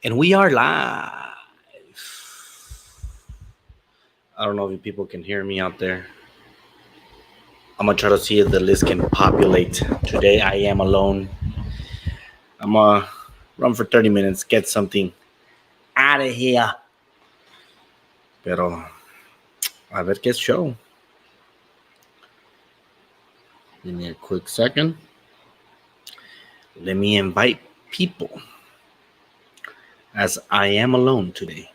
And we are live. I don't know if people can hear me out there. I'm gonna try to see if the list can populate. Today I am alone. I'm gonna run for 30 minutes, get something out of here. Pero a ver qué show. Give me a quick second. Let me invite people as I am alone today.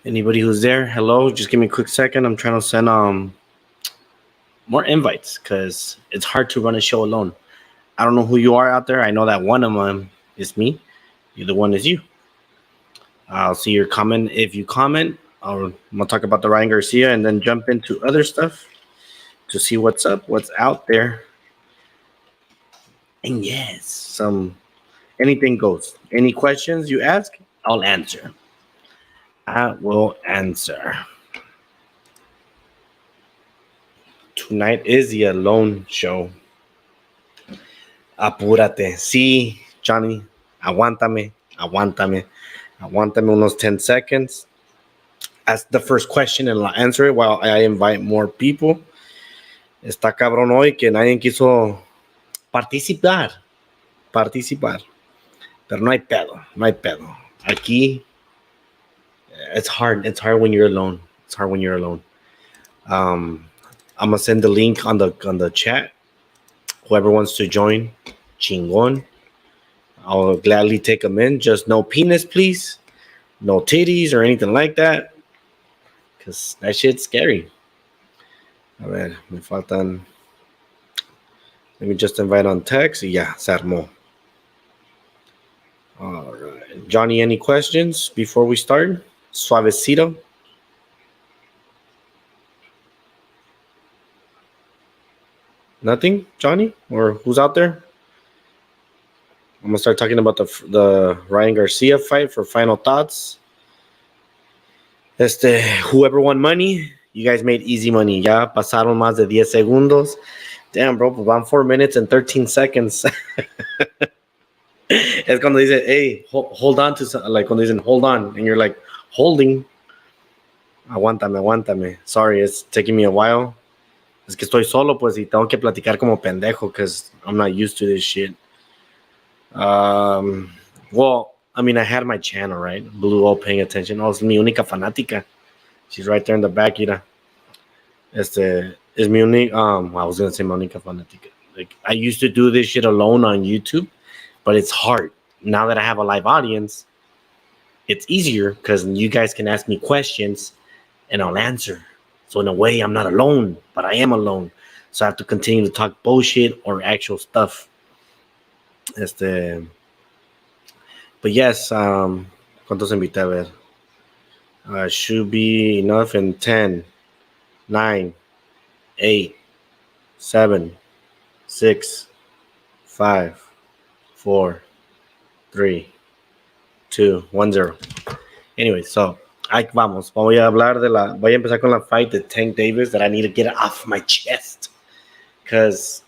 Anybody who's there, hello. Just give me a quick second. I'm trying to send more invites because it's hard to run a show alone. I don't know who you are out there. I know that one of them is me. The other one is you. I'll see your comment. If you comment, I'm gonna talk about the Ryan Garcia and then jump into other stuff to see what's up, what's out there. And yes, some anything goes. Any questions you ask, I'll answer. I will answer. Tonight is the alone show. Apúrate. Sí, Johnny. Aguántame. Aguántame. Aguántame unos 10 seconds. Ask the first question and I'll answer it while I invite more people. Está cabrón hoy que nadie quiso participar. Pero no hay pedo. No hay pedo. Aquí, it's hard. It's hard when you're alone. It's hard when you're alone. I'm gonna send the link on the chat. Whoever wants to join, chingon. I'll gladly take them in. Just no penis, please. No titties or anything like that. Because that shit's scary. A ver, me faltan. Let me just invite on text. Yeah, se armó. All right. Johnny, any questions before we start? Suavecito. Nothing, Johnny? Or who's out there? I'm gonna start talking about the Ryan Garcia fight for final thoughts. Whoever won money, you guys made easy money. Ya pasaron más de 10 segundos. Damn, bro, pues van 4 minutes and 13 seconds. Es cuando dice, hey, hold on to, like, cuando dicen, hold on, and you're like, holding. Aguántame, aguántame. Sorry, it's taking me a while. Es que estoy solo, pues, y tengo que platicar como pendejo, because I'm not used to this shit. Well, I mean, I had my channel, right? Blue O paying attention. Oh, es mi única fanática. She's right there in the back, mira. Es mi única, I was going to say mi única fanática. Like, I used to do this shit alone on YouTube, but it's hard. Now that I have a live audience, it's easier because you guys can ask me questions and I'll answer. So in a way, I'm not alone, but I am alone. So I have to continue to talk bullshit or actual stuff. Pero But yes, ¿cuántos invité a ver? Should be enough in 10, 9, 8, 7, 6, 5, 4, 3, 2, 1, 0. Anyway, so ahí vamos. Voy a hablar voy a empezar con la fight de Tank Davis that I need to get it off my chest. Because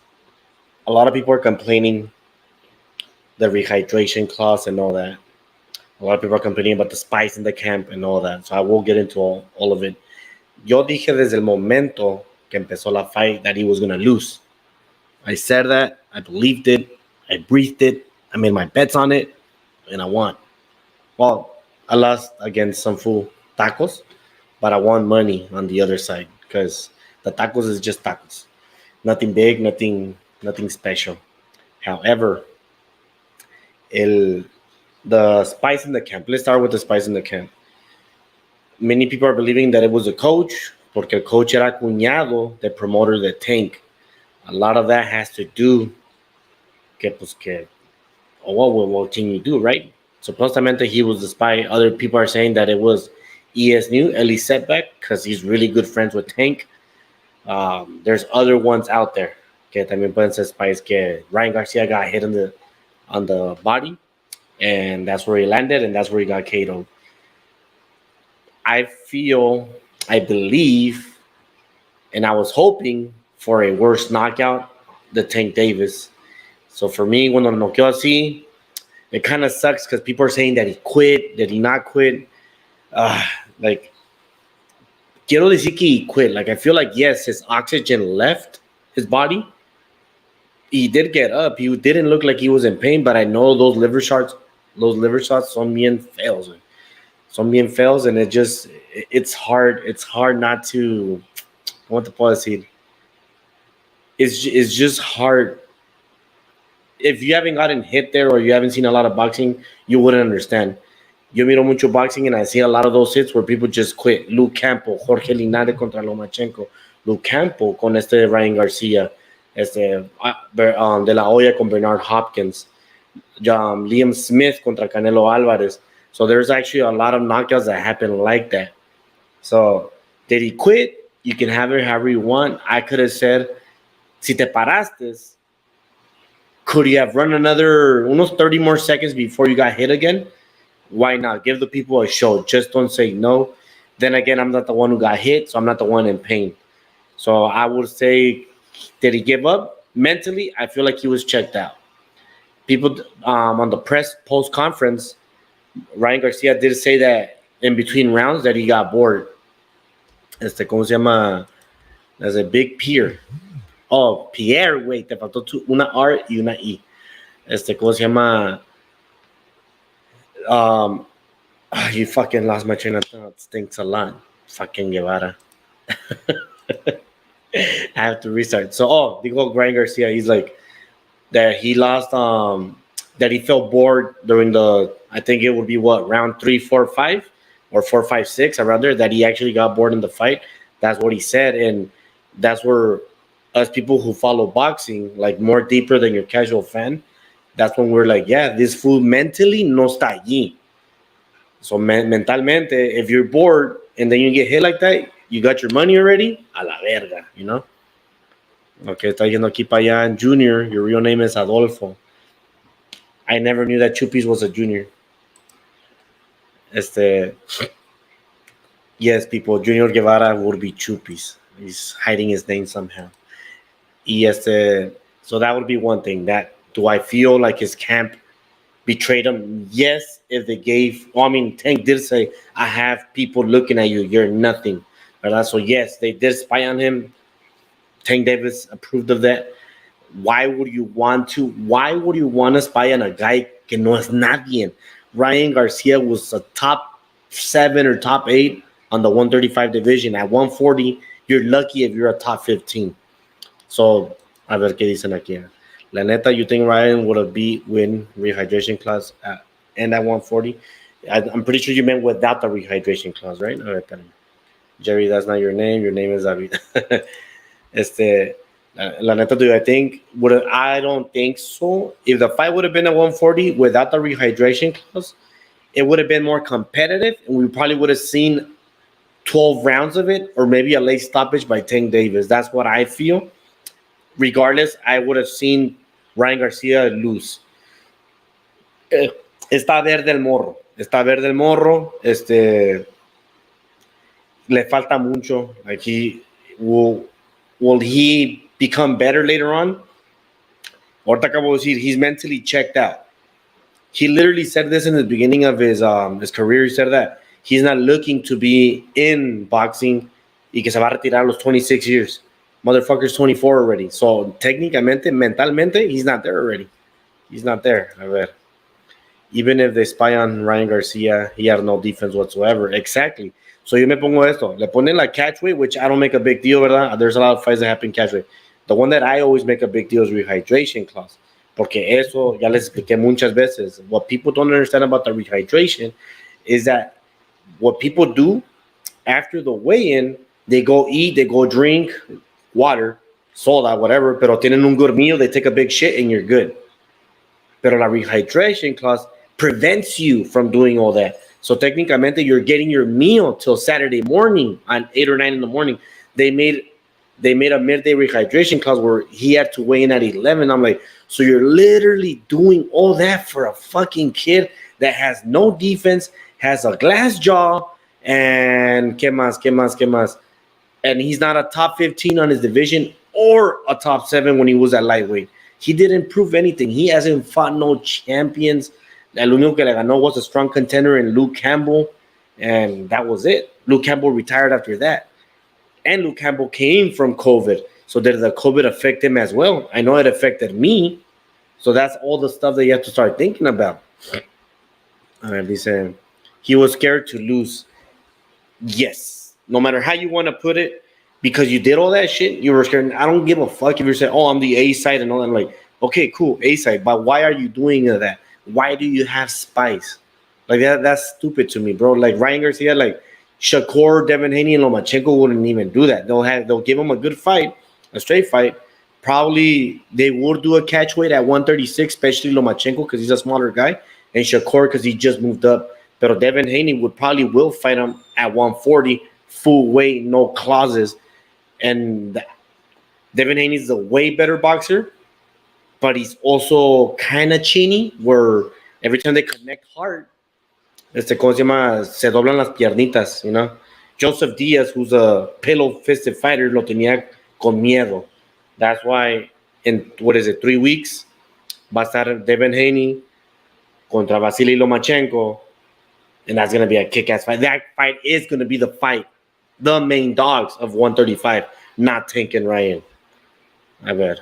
a lot of people are complaining the rehydration clause and all that. A lot of people are complaining about the spice in the camp and all that. So I will get into all of it. Yo dije desde el momento que empezó la fight that he was going to lose. I said that. I believed it. I breathed it. I made my bets on it. And I won. Well, I lost against some fool tacos, but I won money on the other side because the tacos is just tacos. Nothing big, nothing special. However, the spice in the camp. Let's start with the spice in the camp. Many people are believing that it was a coach, porque el coach era cuñado del promoter de Tank. A lot of that has to do que pues que oh, what can you do, right? Supposedly he was the spy. Other people are saying that it was ES New, Eli Setback, because he's really good friends with Tank. There's other ones out there. Que también pueden ser spies que Ryan Garcia got hit on the body, and that's where he landed, and that's where he got KO'd. I believe, and I was hoping for a worse knockout, the Tank Davis. So for me, cuando lo noqueó así, it kind of sucks because people are saying that he quit, did he not quit? Like, quiero decir que he quit. Like, I feel like, yes, his oxygen left his body. He did get up. He didn't look like he was in pain, but I know those liver shots son bien feos. Son bien feos, and it's hard. It's hard not to, what te puedo decir? It's just hard. If you haven't gotten hit there or you haven't seen a lot of boxing, you wouldn't understand. Yo miro mucho boxing and I see a lot of those hits where people just quit. Luke Campo, Jorge Linares contra Lomachenko. Luke Campo con Ryan Garcia. De la Hoya con Bernard Hopkins. Liam Smith contra Canelo Alvarez. So there's actually a lot of knockouts that happen like that. So did he quit? You can have it however you want. I could have said, si te paraste, could you have run another almost 30 more seconds before you got hit again? Why not? Give the people a show. Just don't say no. Then again, I'm not the one who got hit, so I'm not the one in pain. So I would say, did he give up? Mentally, I feel like he was checked out. People on the press post conference, Ryan Garcia did say that in between rounds that he got bored. ¿Cómo se llama? There's a big Pierre. Oh, Pierre, wait, te faltó una R y una I. ¿Cómo se llama? You fucking lost my train of thought. It stinks a lot. Fucking Guevara. I have to restart. So, digo Ryan Garcia, he's like, that he lost, that he felt bored during I think it would be round 3, 4, 5, or 4, 5, 6, around there, that he actually got bored in the fight. That's what he said. And that's where us people who follow boxing, like more deeper than your casual fan, that's when we're like, yeah, this fool mentally no está allí. So mentalmente, if you're bored and then you get hit like that, you got your money already, a la verga, you know? Okay, está yendo aquí para allá. Junior, your real name is Adolfo. I never knew that Chupis was a junior. Yes, people, Junior Guevara would be Chupis. He's hiding his name somehow. So that would be one thing. That, do I feel like his camp betrayed him? Yes, if they gave, Tank did say, I have people looking at you, you're nothing. So yes, they did spy on him. Tank Davis approved of that. Why would you want to spy on a guy que no es nadie? Ryan Garcia was a top 7 or top 8 on the 135 division. At 140, you're lucky if you're a top 15. So, a ver qué dicen aquí. La neta, you think Ryan would have win rehydration clause and at 140? I'm pretty sure you meant without the rehydration clause, right? Jerry, that's not your name. Your name is David. La neta, dude, I don't think so. If the fight would have been at 140 without the rehydration clause, it would have been more competitive, and we probably would have seen 12 rounds of it, or maybe a late stoppage by Tank Davis. That's what I feel. Regardless, I would have seen Ryan Garcia lose. Eh, Está verde el morro. Está verde el morro. Le falta mucho. Like will he become better later on? Ahorita acabo de decir, he's mentally checked out. He literally said this in the beginning of his career. He said that he's not looking to be in boxing y que se va a retirar a los 26 years. Motherfucker's 24 already. So técnicamente, mentalmente, he's not there already. He's not there. A ver. Even if they spy on Ryan Garcia, he had no defense whatsoever. Exactly. So yo me pongo esto. Le ponen la catchweight, which I don't make a big deal, ¿verdad? There's a lot of fights that happen catchweight. The one that I always make a big deal is rehydration clause. Porque eso ya les expliqué muchas veces. What people don't understand about the rehydration is that what people do after the weigh-in, they go eat, they go drink water, soda, whatever, pero tienen un good meal, they take a big shit, and you're good. Pero la rehydration clause prevents you from doing all that. So technically, you're getting your meal till Saturday morning at 8 or 9 in the morning. They made a midday rehydration clause where he had to weigh in at 11. I'm like, so you're literally doing all that for a fucking kid that has no defense, has a glass jaw, and que más. And he's not a top 15 on his division or a top 7 when he was at lightweight. He didn't prove anything. He hasn't fought no champions. El único que le ganó was a strong contender in Luke Campbell, and that was it. Luke Campbell retired after that. And Luke Campbell came from COVID. So did the COVID affect him as well? I know it affected me. So that's all the stuff that you have to start thinking about. Dice, he was scared to lose. Yes. No matter how you want to put it, because you did all that shit, you were scared. I don't give a fuck if you're saying, oh, I'm the A side and all that. Like, okay, cool, A side. But why are you doing that? Why do you have spice? Like, that's stupid to me, bro. Like, Ryan Garcia, like, Shakur, Devin Haney, and Lomachenko wouldn't even do that. They'll give him a good fight, a straight fight. Probably they would do a catch weight at 136, especially Lomachenko because he's a smaller guy, and Shakur because he just moved up. But Devin Haney will fight him at 140, full weight, no clauses. And Devin Haney is a way better boxer, but he's also kind of chinny, where every time they connect hard, ¿cómo se llama? Se doblan las piernitas, you know? Joseph Diaz, who's a pillow-fisted fighter, lo tenía con miedo. That's why in, 3 weeks, va a estar Devin Haney contra Vasily Lomachenko, and that's going to be a kick-ass fight. That fight is going to be the fight, the main dogs of 135, not Tank and Ryan. I bet.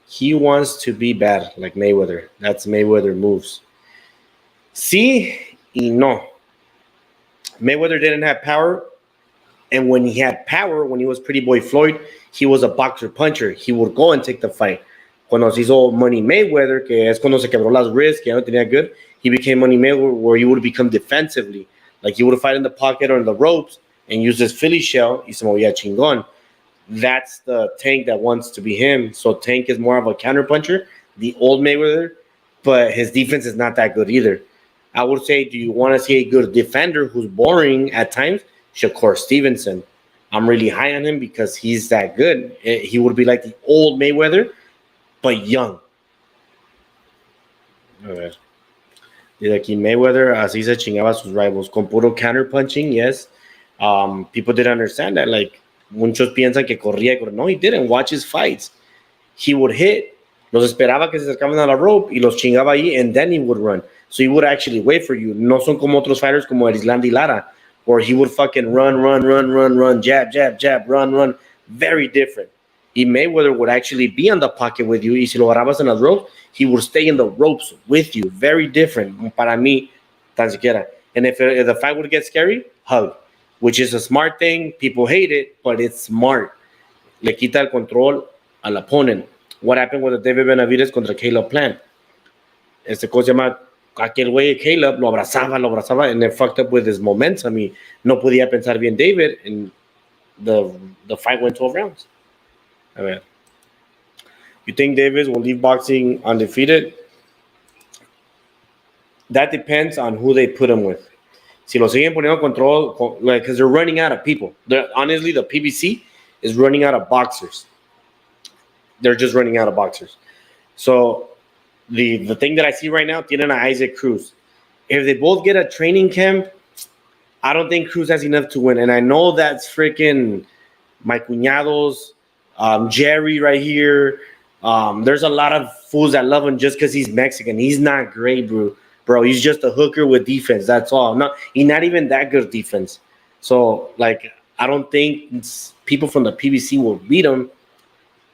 He wants to be bad, like Mayweather. That's Mayweather moves. Sí y no. Mayweather didn't have power, and when he had power, when he was Pretty Boy Floyd, he was a boxer puncher. He would go and take the fight. Cuando se hizo Money Mayweather, que es cuando se quebró las wrists, que ya no tenía good, he became Money Mayweather, where he would become defensively. Like, he would fight in the pocket or in the ropes and use his Philly shell, y se movía chingón. That's the Tank that wants to be him. So Tank is more of a counter puncher, the old Mayweather, but his defense is not that good either. I would say, do you want to see a good defender who's boring at times? Shakur Stevenson. I'm really high on him because he's that good. He would be like the old Mayweather, but young. A ver. Dice aquí, Mayweather así se chingaba a sus rivals. Con puro counter punching, yes. People didn't understand that. Like, muchos piensan que corría. No, he didn't. Watch his fights. He would hit. Los esperaba que se acercaban a la rope y los chingaba ahí, and then he would run. So he would actually wait for you. No son como otros fighters como Erislandy Lara, where he would fucking run, jab, run. Very different. Y Mayweather would actually be on the pocket with you. Y si lo agarrabas en las ropes, he would stay in the ropes with you. Very different. Para mí, tan siquiera. And if the fight would get scary, hug. Which is a smart thing. People hate it, but it's smart. Le quita el control al opponent. What happened with David Benavidez contra Caleb Plant? ¿Cómo se llama? Aquel güey, Caleb, lo abrazaba, and it fucked up with his momentum. Y no podía pensar bien David, and the fight went 12 rounds. A ver. You think Davis will leave boxing undefeated? That depends on who they put him with. Si lo siguen poniendo control, like, because they're running out of people. Honestly, the PBC is running out of boxers. They're just running out of boxers. So the thing that I see right now, tienen a Isaac Cruz. If they both get a training camp, I don't think Cruz has enough to win. And I know that's freaking my cuñados, Jerry right here. There's a lot of fools that love him just because he's Mexican. He's not great, bro. Bro, he's just a hooker with defense. That's all. He's not even that good defense. So, like, I don't think people from the PBC will beat him.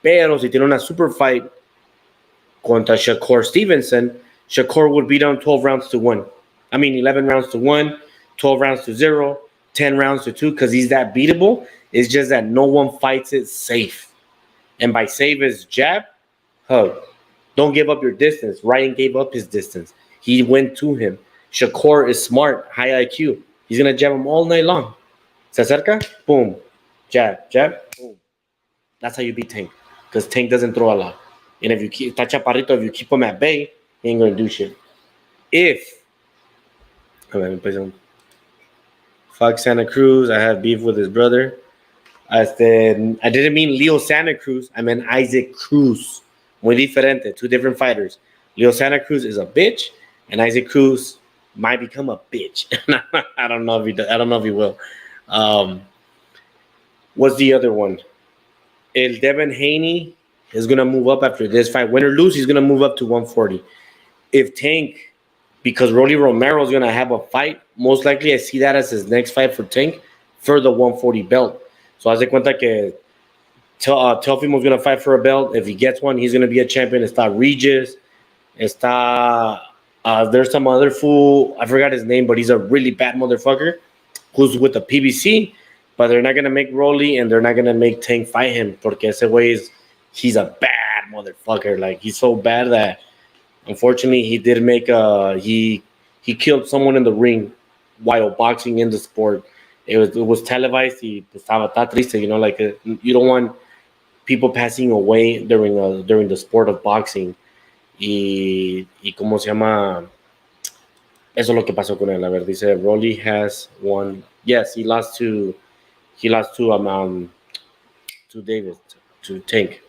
Pero si tiene una super fight contra Shakur Stevenson, Shakur would beat him 12 rounds to 1. I mean, 11 rounds to 1, 12 rounds to 0, 10 rounds to 2, because he's that beatable. It's just that no one fights it safe. And by safe is jab, hug. Don't give up your distance. Ryan gave up his distance. He went to him. Shakur is smart, high IQ. He's going to jab him all night long. Se acerca, boom. Jab, jab, boom. That's how you beat Tank. Because Tank doesn't throw a lot. And if you keep Chaparrito, if you keep him at bay, he ain't going to do shit. Fuck Santa Cruz. I have beef with his brother. I didn't mean Leo Santa Cruz. I meant Isaac Cruz. Muy diferente. Two different fighters. Leo Santa Cruz is a bitch, and Isaac Cruz might become a bitch. I don't know if he will. What's the other one? El Devin Haney is gonna move up after this fight. Win or lose, he's gonna move up to 140. If Tank, because Rolly Romero is gonna have a fight, most likely I see that as his next fight for Tank for the 140 belt. So haz de cuenta que Teofimo's gonna fight for a belt. If he gets one, he's gonna be a champion. Está Regis. There's some other fool, I forgot his name, but he's a really bad motherfucker who's with the PBC, but they're not gonna make Rolly and they're not gonna make Tank fight him porque ese way he's a bad motherfucker. Like, he's so bad that unfortunately he did make he killed someone in the ring while boxing in the sport. It was televised. Estaba triste, you know, like you don't want people passing away during the sport of boxing. Y cómo se llama, eso es lo que pasó con él. A ver, dice Rolly has won. Yes, he lost to Davis, to Tank.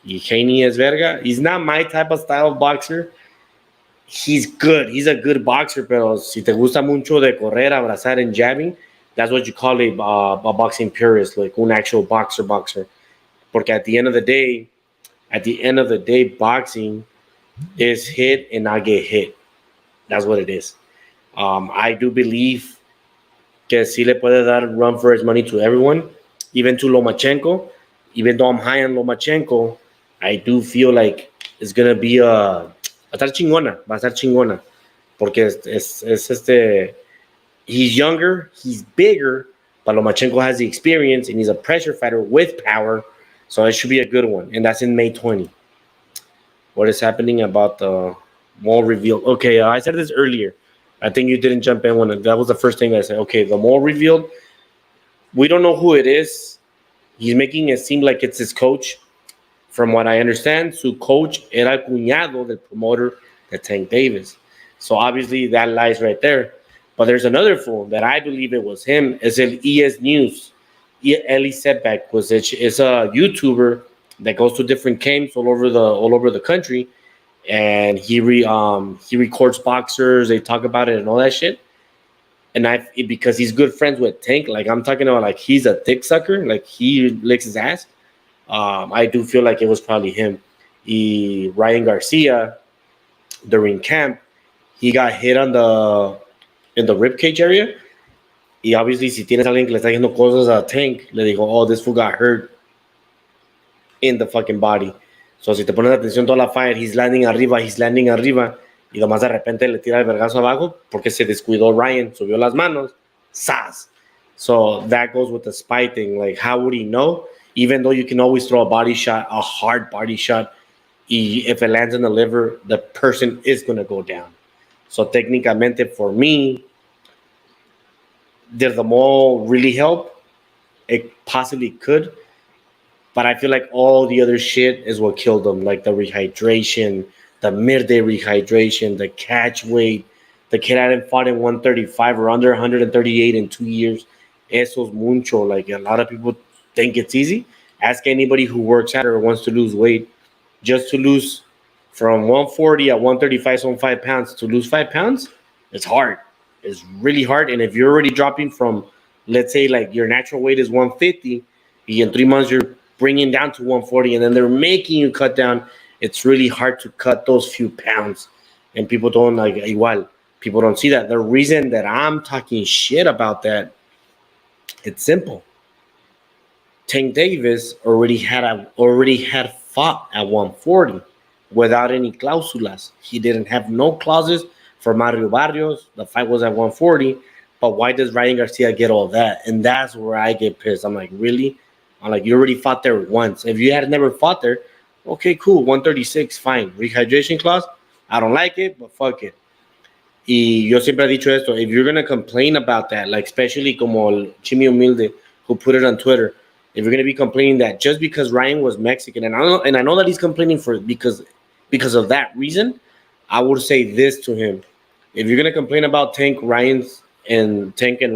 Y Haney es verga. He's not my type of style of boxer. He's good. He's a good boxer, pero si te gusta mucho de correr, abrazar, and jabbing, that's what you call a boxing purist, like un actual boxer. Porque at the end of the day, boxing is hit and not get hit. That's what it is. I do believe que sí le puede dar run for his money to everyone, even to Lomachenko. Even though I'm high on Lomachenko, I do feel like it's gonna be va a estar chingona, porque he's younger, he's bigger, but Lomachenko has the experience and he's a pressure fighter with power, so it should be a good one, and that's in May 20. What is happening about the mole reveal? Okay, I said this earlier. I think you didn't jump in when that was the first thing I said. Okay, the mole revealed. We don't know who it is. He's making it seem like it's his coach. From what I understand, su coach era el cuñado del promoter de Tank Davis. So obviously that lies right there. But there's another fool that I believe it was him. It's el ES News. Eli Setback is a YouTuber that goes to different camps all over the country, and he records boxers. They talk about it and all that shit. And because he's good friends with Tank, like I'm talking about, like he's a dick sucker, like he licks his ass. I do feel like it was probably him. Ryan Garcia during camp, he got hit in the rib cage area. Y obviously, si tienes alguien que le está diciendo cosas a Tank, le digo, oh, this fool got hurt in the fucking body. So si te pones atención toda la fight, he's landing arriba, y nomás de repente le tira el vergazo abajo porque se descuidó Ryan, subió las manos, ¡zas! So that goes with the spy thing. Like, how would he know? Even though you can always throw a hard body shot, if it lands in the liver, the person is going to go down. So técnicamente, for me, did the mole really help? It possibly could. But I feel like all the other shit is what killed him, like the rehydration, the midday rehydration, the catch weight. The kid hadn't fought in 135 or under 138 in 2 years. Eso es mucho. Like a lot of people think it's easy. Ask anybody who works out or wants to lose weight. Just to lose from 140 at 135, so 5 pounds, to lose 5 pounds, it's hard. It's really hard. And if you're already dropping from, let's say, like your natural weight is 150, in 3 months you're bringing down to 140, and then they're making you cut down. It's really hard to cut those few pounds, and people don't like igual. People don't see that. The reason that I'm talking shit about that, it's simple. Tank Davis already had fought at 140 without any clausulas. He didn't have no clauses for Mario Barrios. The fight was at 140. But why does Ryan Garcia get all that? And that's where I get pissed. I'm like, really? I'm like, you already fought there once. If you had never fought there, okay, cool, 136, fine. Rehydration clause, I don't like it, but fuck it. Y yo siempre he dicho esto, if you're going to complain about that, like especially como el Chimi Humilde, who put it on Twitter, if you're going to be complaining that just because Ryan was Mexican, and I know that he's complaining because of that reason, I would say this to him. If you're going to complain about Tank and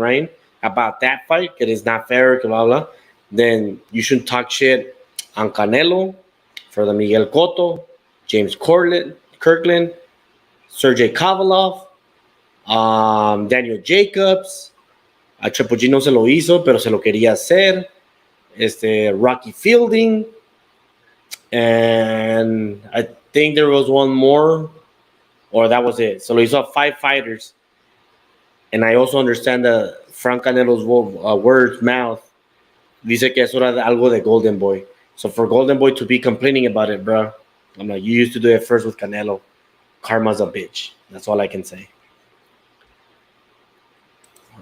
Ryan about that fight, it is not fair, blah, blah, then you shouldn't talk shit on Canelo, for the Miguel Cotto, James Kirkland, Sergey Kovalev, Daniel Jacobs. A Triple G no se lo hizo, pero se lo quería hacer. Rocky Fielding. And I think there was one more, or that was it. So lo hizo 5 fighters. And I also understand that Frank Canelo's words mouth dice que eso era algo de Golden Boy. So for Golden Boy to be complaining about it, bro, I'm like, you used to do it first with Canelo. Karma's a bitch. That's all I can say.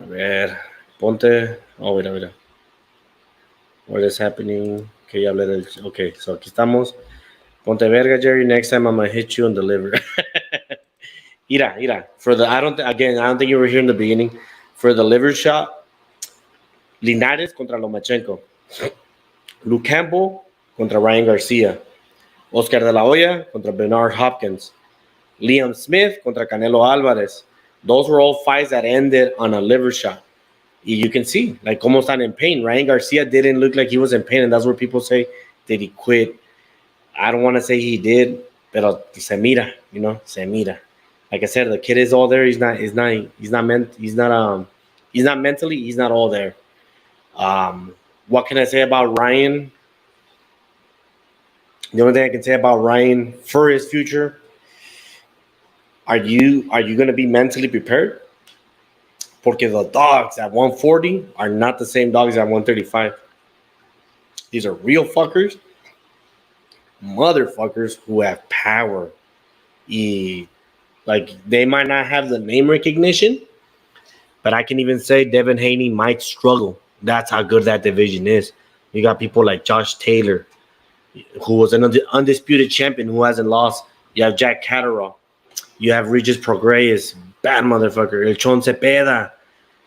A ver, ponte. Oh, mira. What is happening? Okay, ya hablé del. Okay, so aquí estamos. Ponte verga, Jerry. Next time I'm gonna hit you and deliver. Mira. I don't think you were here in the beginning. For the liver shot, Linares contra Lomachenko. Luke Campbell contra Ryan Garcia. Oscar de la Hoya contra Bernard Hopkins. Liam Smith contra Canelo Alvarez. Those were all fights that ended on a liver shot. You can see, like, almost not in pain. Ryan Garcia didn't look like he was in pain, and that's where people say, did he quit? I don't want to say he did, pero se mira, se mira. Like I said, the kid is all there. He's not mentally, he's not all there. What can I say about Ryan? The only thing I can say about Ryan for his future, are you going to be mentally prepared? Porque the dogs at 140 are not the same dogs at 135. These are real fuckers, motherfuckers who have power. Like, they might not have the name recognition, but I can even say Devin Haney might struggle. That's how good that division is. You got people like Josh Taylor, who was an undisputed champion who hasn't lost. You have Jack Catterall. You have Regis Prograis, bad motherfucker. El Chon Cepeda,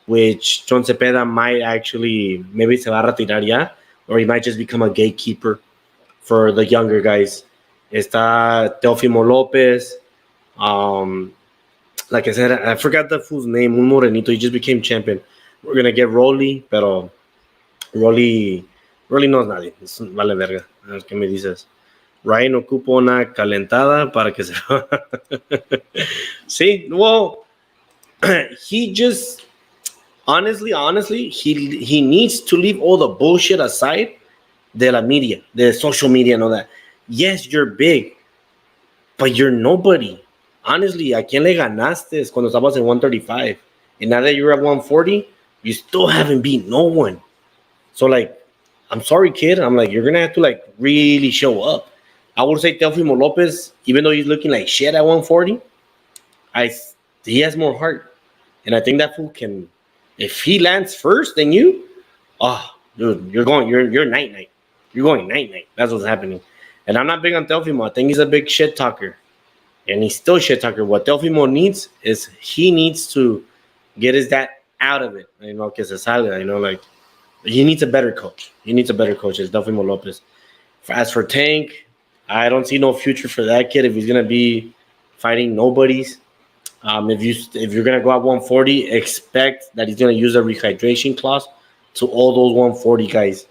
which Chon Cepeda might actually, maybe se va a retirar ya, or he might just become a gatekeeper for the younger guys. Está Teofimo Lopez. Like I said, I forgot the fool's name, un morenito. He just became champion. We're going to get Rolly, pero Rolly no es nadie. Es vale verga. A ver qué me dices. Ryan ocupa una calentada para que se... See, well, he just... Honestly, he needs to leave all the bullshit aside de la media, the social media and all that. Yes, you're big, but you're nobody. Honestly, ¿a quién le ganaste cuando estabas en 135? And now that you're at 140, you still haven't beat no one. So, like, I'm sorry, kid. I'm like, you're going to have to, like, really show up. I would say Teofimo Lopez, even though he's looking like shit at 140, he has more heart. And I think that fool can, if he lands first than you, dude, you're night-night. You're going night-night. That's what's happening. And I'm not big on Teofimo. I think he's a big shit talker. And he's still shit talker. What Teofimo needs is he needs to get his dad out of it. Que se salga, like, he needs a better coach. It's Teofimo Lopez. As for Tank, I don't see no future for that kid if he's gonna be fighting nobodies. If you're gonna go at 140, expect that he's gonna use a rehydration clause to all those 140 guys.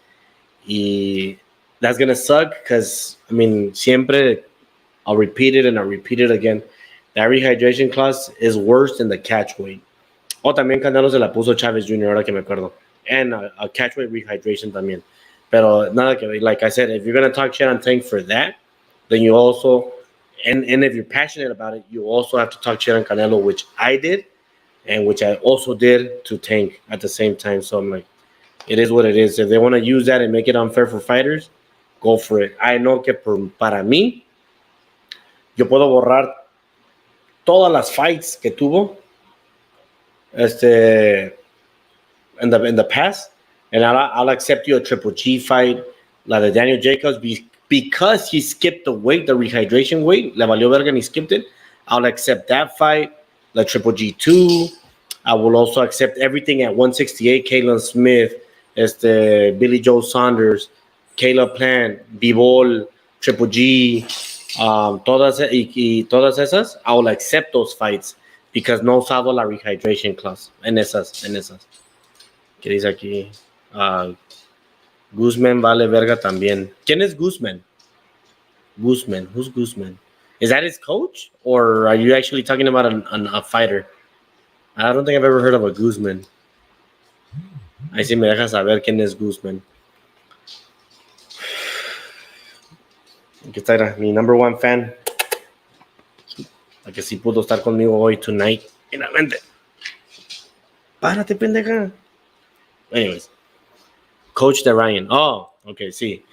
Y that's gonna suck because I mean, siempre I'll repeat it and I'll repeat it again. That rehydration clause is worse than the catch weight. O también Canelo se la puso Chávez Jr. ahora que me acuerdo. And a catch weight rehydration también. Pero nada que like I said, if you're gonna talk shit on Tank for that, then you also and if you're passionate about it, you also have to talk shit on Canelo, which I did, and which I also did to Tank at the same time. So I'm like, it is what it is. If they want to use that and make it unfair for fighters, go for it. I know que para mí, yo puedo borrar todas las fights que tuvo in the past, and I'll accept you a Triple G fight, like the Daniel Jacobs, because he skipped the weight, the rehydration weight, le valió verga and he skipped it. I'll accept that fight, the Triple G2. I will also accept everything at 168, Kalen Smith, Billy Joe Saunders, Caleb Plant, Bivol, Triple G, todas esas, I will accept those fights because no salvo la rehydration clause en esas. ¿Qué dice aquí? Guzman vale verga también. ¿Quién es Guzman? Guzman. Who's Guzman? Is that his coach? Or are you actually talking about a fighter? I don't think I've ever heard of a Guzman. Ahí sí me deja saber quién es Guzman. Aquí está mi number one fan. La que sí pudo estar conmigo hoy, tonight. Finalmente. Párate, pendeja. Anyways. Coach de Ryan. Oh, okay, sí.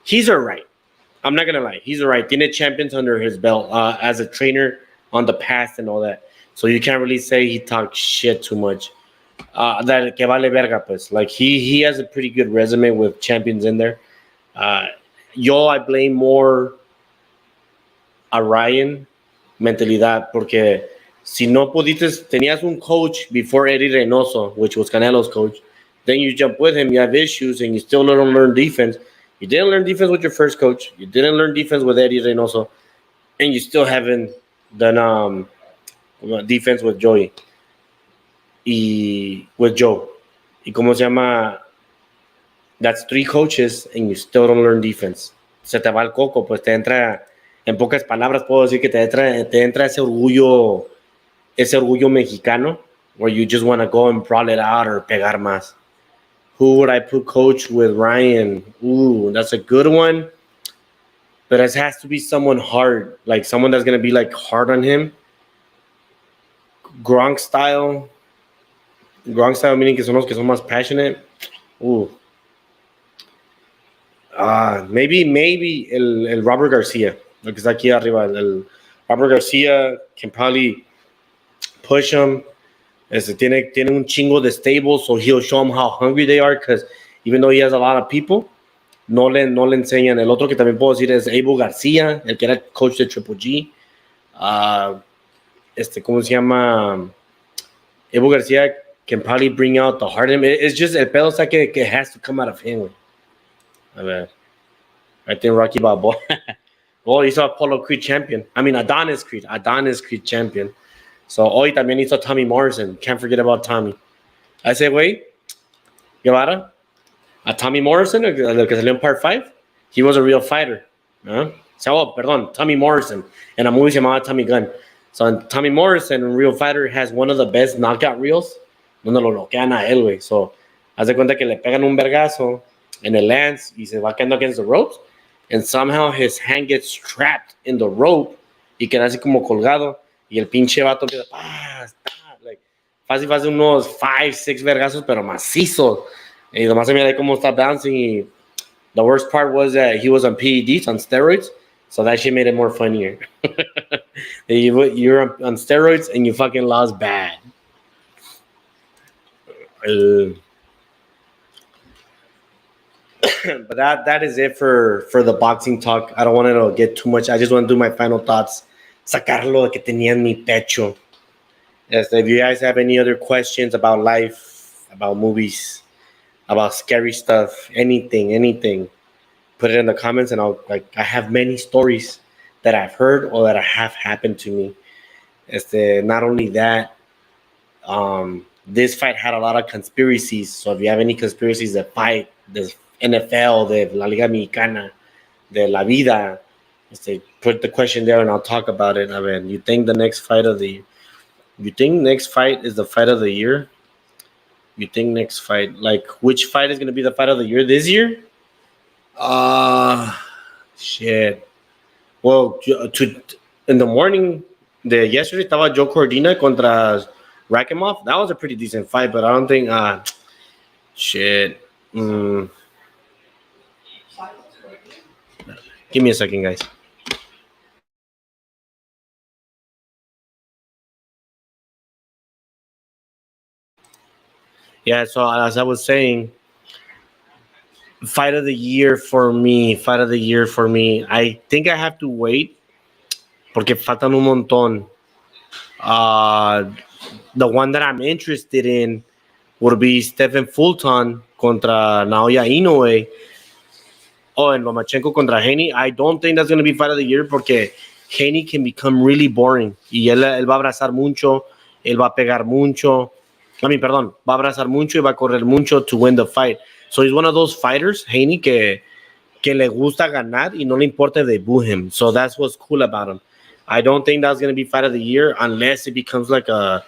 He's alright. I'm not gonna lie. He's alright. Tiene champions under his belt as a trainer on the past and all that. So you can't really say he talks shit too much. That que vale verga, pues. Like he has a pretty good resume with champions in there. I blame more a Ryan mentalidad porque si no tenías un coach before Eddie Reynoso, which was Canelo's coach, then you jump with him, you have issues, and you still don't learn defense. You didn't learn defense with your first coach. You didn't learn defense with Eddie Reynoso, and you still haven't done defense with Joey. With Joe. Y cómo se llama? That's 3 coaches, and you still don't learn defense. Se te va el coco, pues te entra, en pocas palabras puedo decir que te entra ese orgullo mexicano, where you just want to go and brawl it out or pegar más. Who would I put coach with Ryan? Ooh, that's a good one. But it has to be someone hard, like someone that's going to be like hard on him. Gronk style meaning que son los que son más passionate. Ooh. Maybe el Robert Garcia, lo que está aquí arriba. El Robert Garcia can probably push him. Tiene un chingo de stables, so he'll show them how hungry they are, because even though he has a lot of people, no le enseñan. El otro que también puedo decir es Abel Garcia, el que era coach de Triple G. ¿Cómo se llama? Abel Garcia can probably bring out the heart in him. It's just el pedo está que has to come out of him. A ver. I think Rocky Balboa. Oh, he's a Apollo Creed champion. I mean, Adonis Creed champion. So hoy también hizo Tommy Morrison. Can't forget about Tommy. I say, wait, Guevara, a Tommy Morrison, el que salió en Part 5, he was a real fighter. Tommy Morrison. En la movie se llamaba Tommy Gunn. So Tommy Morrison, a real fighter, has one of the best knockout reels donde lo bloquean a él, güey. So, haz de cuenta que le pegan un vergazo and it lands y se va quedando against the ropes, and somehow his hand gets trapped in the rope y queda así como colgado. Y el pinche vato empieza, like, fácil unos 5, 6 vergazos, pero macizos. Y nomás se mira ahí cómo está bouncing. Y the worst part was that he was on PEDs, on steroids, so that shit made it more funnier. You're on steroids and you fucking lost bad. But that is it for the boxing talk. I don't want to get too much. I just want to do my final thoughts. Sacarlo que tenía en mi pecho. If you guys have any other questions about life, about movies, about scary stuff, anything. Put it in the comments, and I have many stories that I've heard or that have happened to me. Not only that, this fight had a lot of conspiracies. So if you have any conspiracies that fight the NFL, the La Liga Mexicana, de La Vida, put the question there and I'll talk about it. I mean, you think next fight is the fight of the year? You think next fight, like which fight is going to be the fight of the year this year? Uh, Shit. Well, in the morning, the yesterday estaba Joe Cordina contra Rakimov. That was a pretty decent fight, but I don't think. Shit. Mm, Give me a second, guys. Yeah. So as I was saying, fight of the year for me. Fight of the year for me. I think I have to wait porque faltan un montón. Uh, the one that I'm interested in would be Stephen Fulton contra Naoya Inoue. Oh, and Lomachenko contra Haney. I don't think that's going to be fight of the year porque Haney can become really boring. Y él va a abrazar mucho, él va a pegar mucho. Perdón, va a abrazar mucho y va a correr mucho to win the fight. So he's one of those fighters, Haney, que le gusta ganar y no le importa if they boo him. So that's what's cool about him. I don't think that's going to be fight of the year unless it becomes like un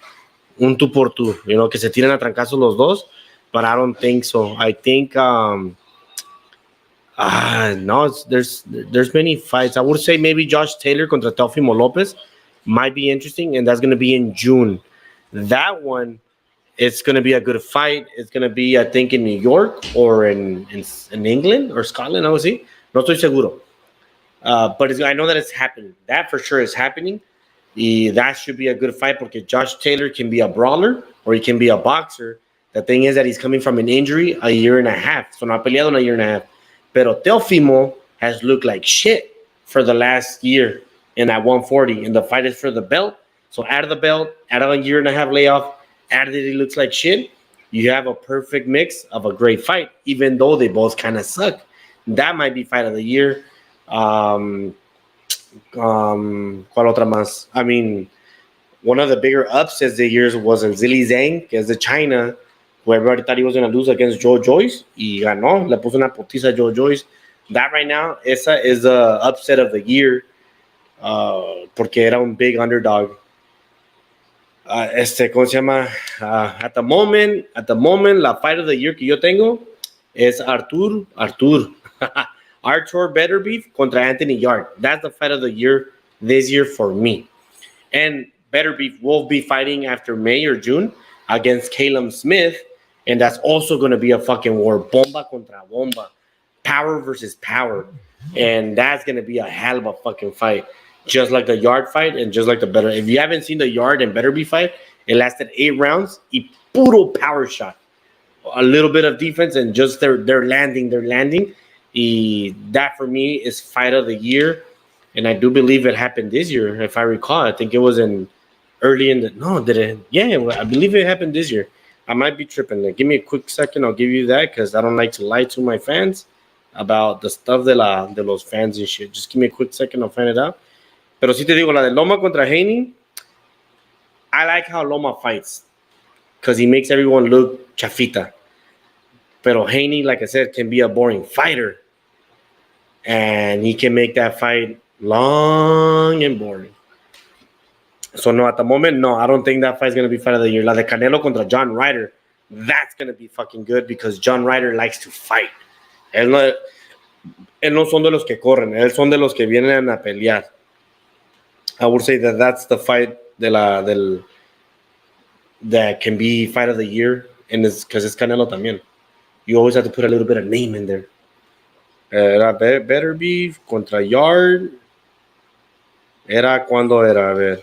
tú por tú, que se tiren a trancazos los dos. But I don't think so. I think no, there's many fights. I would say maybe Josh Taylor contra Teofimo Lopez might be interesting, and that's going to be in June. That one, it's going to be a good fight. It's going to be, I think, in New York or in England or Scotland. I would say. No estoy seguro. But I know that it's happening. That for sure is happening. That should be a good fight because Josh Taylor can be a brawler or he can be a boxer. The thing is that he's coming from an injury a year and a half. So no ha peleado en a year and a half. Pero Teofimo has looked like shit for the last year in that 140. And the fight is for the belt. So out of the belt, out of a year and a half layoff, out of it, he looks like shit. You have a perfect mix of a great fight, even though they both kind of suck. That might be fight of the year. ¿Cuál otra más? I mean, one of the bigger upsets the years was Zhilei Zhang, que es de China, who everybody thought he was going to lose against Joe Joyce, y ganó, le puso una putiza a Joe Joyce. That right now, esa is the upset of the year, porque era un big underdog. ¿Cómo se llama? At the moment, la fight of the year que yo tengo es Artur Beterbiev contra Anthony Yarde. That's the fight of the year this year for me. And Beterbiev will be fighting after May or June against Caleb Smith, and that's also going to be a fucking war. Bomba contra bomba. Power versus power. And that's going to be a hell of a fucking fight. Just like the Yarde fight and just like the Better. If you haven't seen the Yarde and Beterbiev fight, it lasted 8 rounds. Y puro power shot. A little bit of defense and just they're landing. That for me is fight of the year. And I do believe it happened this year, if I recall. I think it was did it? Yeah, I believe it happened this year. I might be tripping. Like, give me a quick second. I'll give you that because I don't like to lie to my fans about the stuff de los fans and shit. Just give me a quick second. I'll find it out. Pero si te digo, la de Loma contra Haney, I like how Loma fights because he makes everyone look chafita. Pero Haney, like I said, can be a boring fighter. And he can make that fight long and boring. So no, at the moment, no, I don't think that fight's going to be fight of the year. La de Canelo contra John Ryder, that's going to be fucking good because John Ryder likes to fight. Él no son de los que corren, él son de los que vienen a pelear. I would say that that's the fight that can be fight of the year, and it's because it's Canelo también. You always have to put a little bit of name in there. Era Beterbiev contra Yarde. ¿Cuándo era? A ver.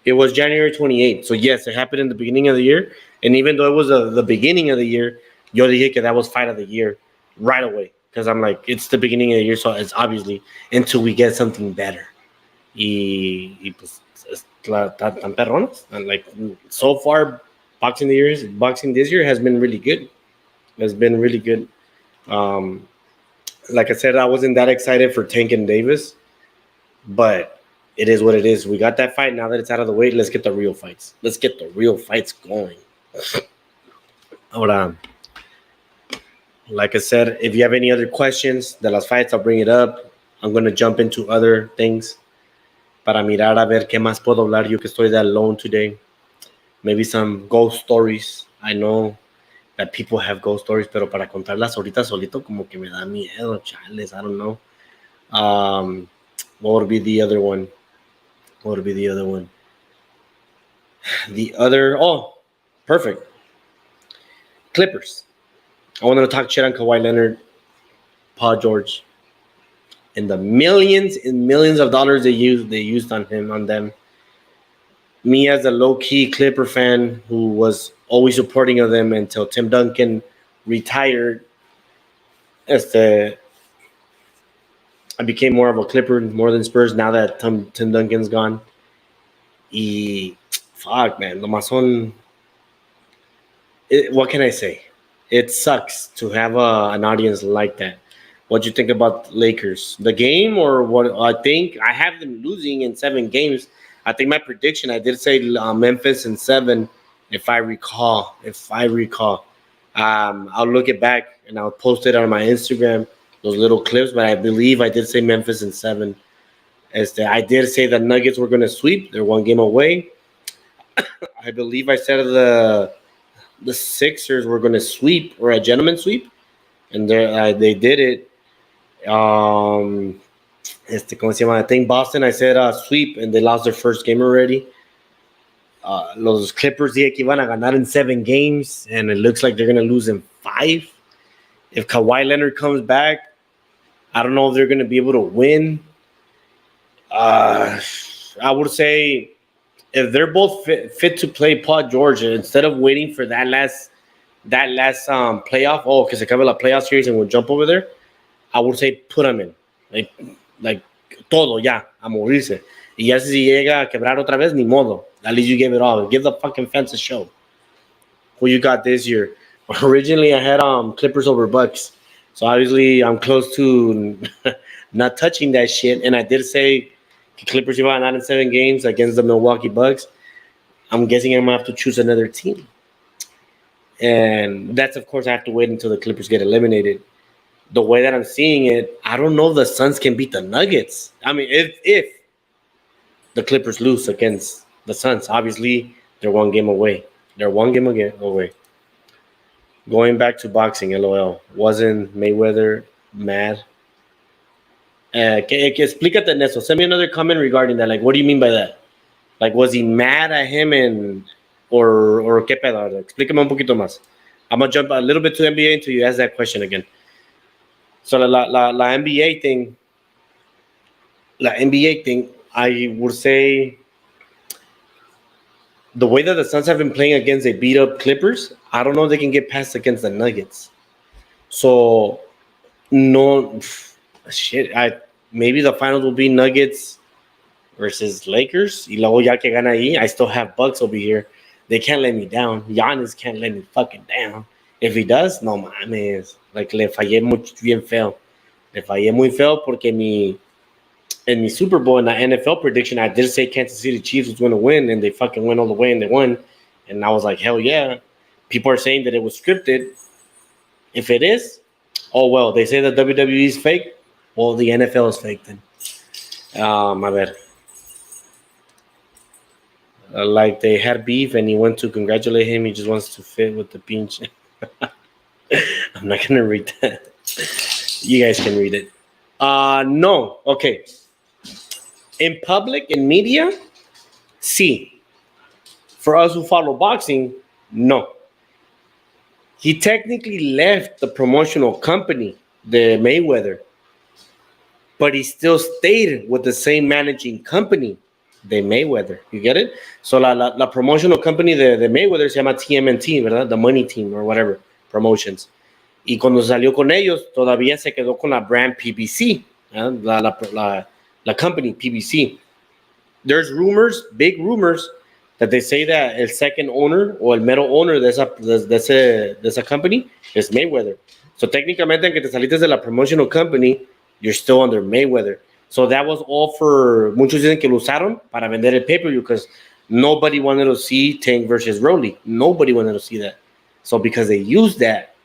It was January 28th. So, yes, it happened in the beginning of the year. And even though it was the beginning of the year, yo dije que that was fight of the year right away. Because I'm like, it's the beginning of the year, so it's obviously until we get something better. Y pues, tan perronas. And like, so far, boxing this year has been really good. Has been really good. Um, like I said, I wasn't that excited for Tank and Davis, but it is what it is. We got that fight. Now that it's out of the way, let's get the real fights. Let's get the real fights going. Ahora, like I said, if you have any other questions de las fights, I'll bring it up. I'm going to jump into other things para mirar a ver qué más puedo hablar yo que estoy de alone today. Maybe some ghost stories. I know that people have ghost stories, pero para contarlas ahorita solito como que me da miedo, chales, I don't know. What would be the other one? What would be the other one? Perfect. Clippers. I wanted to talk shit on Kawhi Leonard, Paul George, and the millions and millions of dollars they used on them. Me as a low-key Clipper fan who was always supporting of them until Tim Duncan retired, I became more of a Clipper more than Spurs now that Tim Duncan's gone. Fuck, man. What can I say? It sucks to have an audience like that. What do you think about Lakers? The game or what? I think I have them losing in 7 games. I think my prediction, I did say Memphis in 7, if I recall. I'll look it back and I'll post it on my Instagram, those little clips, but I believe I did say Memphis in 7. I did say the Nuggets were going to sweep. They're 1 game away. I believe I said the Sixers were going to sweep or a gentleman sweep, and they did it. ¿Cómo se llama? I think Boston, I said sweep, and they lost their first game already. Los Clippers dije que iban a ganar in 7 games, and it looks like they're going to lose in 5. If Kawhi Leonard comes back, I don't know if they're going to be able to win. I would say if they're both fit to play Paul George, instead of waiting for that last playoff, que se acabe la playoff series and we'll jump over there, I would say put them in. Like todo ya, a morirse. Y ya si llega a quebrar otra vez, ni modo. At least you gave it all. Give the fucking fans a show. Who you got this year? Originally, I had Clippers over Bucks. So obviously, I'm close to not touching that shit. And I did say Clippers iban a ganar in 7 games against the Milwaukee Bucks. I'm guessing I'm going to have to choose another team. And that's, of course, I have to wait until the Clippers get eliminated. The way that I'm seeing it, I don't know if the Suns can beat the Nuggets. I mean, if the Clippers lose against the Suns, obviously they're 1 game away. Away. Going back to boxing, LOL. Wasn't Mayweather mad? Explícate en eso. Send me another comment regarding that. Like, what do you mean by that? Like, was he mad at him or qué pedo? Explícame un poquito más. I'm going to jump a little bit to NBA until you ask that question again. So la NBA thing, I would say the way that the Suns have been playing against a beat-up Clippers, I don't know if they can get past against the Nuggets. So, no, shit. Maybe the finals will be Nuggets versus Lakers. Y luego ya que gana ahí, I still have Bucks over here. They can't let me down. Giannis can't let me fucking down. If he does, no mames. Like, le fallé bien feo. Le fallé muy feo porque in mi Super Bowl, in the NFL prediction, I did say Kansas City Chiefs was going to win, and they fucking went all the way, and they won. And I was like, hell yeah. People are saying that it was scripted. If it is, oh, well, they say that WWE is fake. Well, the NFL is fake then. My bad. Like they had beef, and he went to congratulate him. He just wants to fit with the pinch. I'm not going to read that. You guys can read it. No. Okay. In public, in media, sí. For us who follow boxing, no. He technically left the promotional company, the Mayweather, but he still stayed with the same managing company, the Mayweather. You get it? So la promotional company de Mayweather se llama TMNT, ¿verdad? The Money Team or whatever, promotions. Y cuando salió con ellos, todavía se quedó con la brand PBC, la company PBC. There's rumors, big rumors, that they say that el second owner o el mero owner de esa company is Mayweather. So técnicamente, aunque te saliste de la promotional company, you're still under Mayweather. So that was all for, muchos dicen que lo usaron para vender el pay-per-view because nobody wanted to see Tank versus Rolly. Nobody wanted to see that. So because they used that,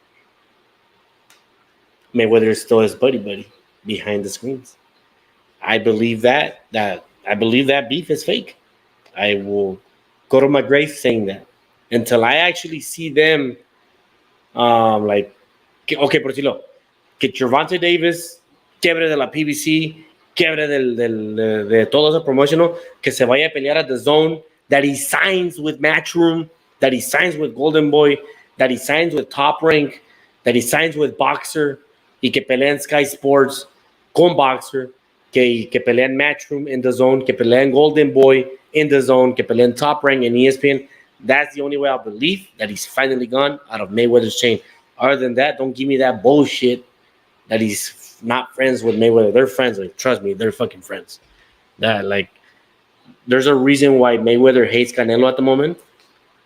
Mayweather is still his buddy behind the screens. I believe that beef is fake. I will go to my grave saying that until I actually see them, okay, por decirlo, que Gervonta Davis quiebre de la PBC, quiebre de todo ese promotional, que se vaya a pelear at the Zone, that he signs with Matchroom, that he signs with Golden Boy, that he signs with Top Rank, that he signs with Boxer, y que peleen Sky Sports con Boxer, que peleen Matchroom in the Zone, que peleen Golden Boy in the Zone, que peleen Top Rank and ESPN. That's the only way I believe that he's finally gone out of Mayweather's chain. Other than that, don't give me that bullshit that he's not friends with Mayweather. They're friends. Like, trust me, they're fucking friends. That, like, there's a reason why Mayweather hates Canelo at the moment.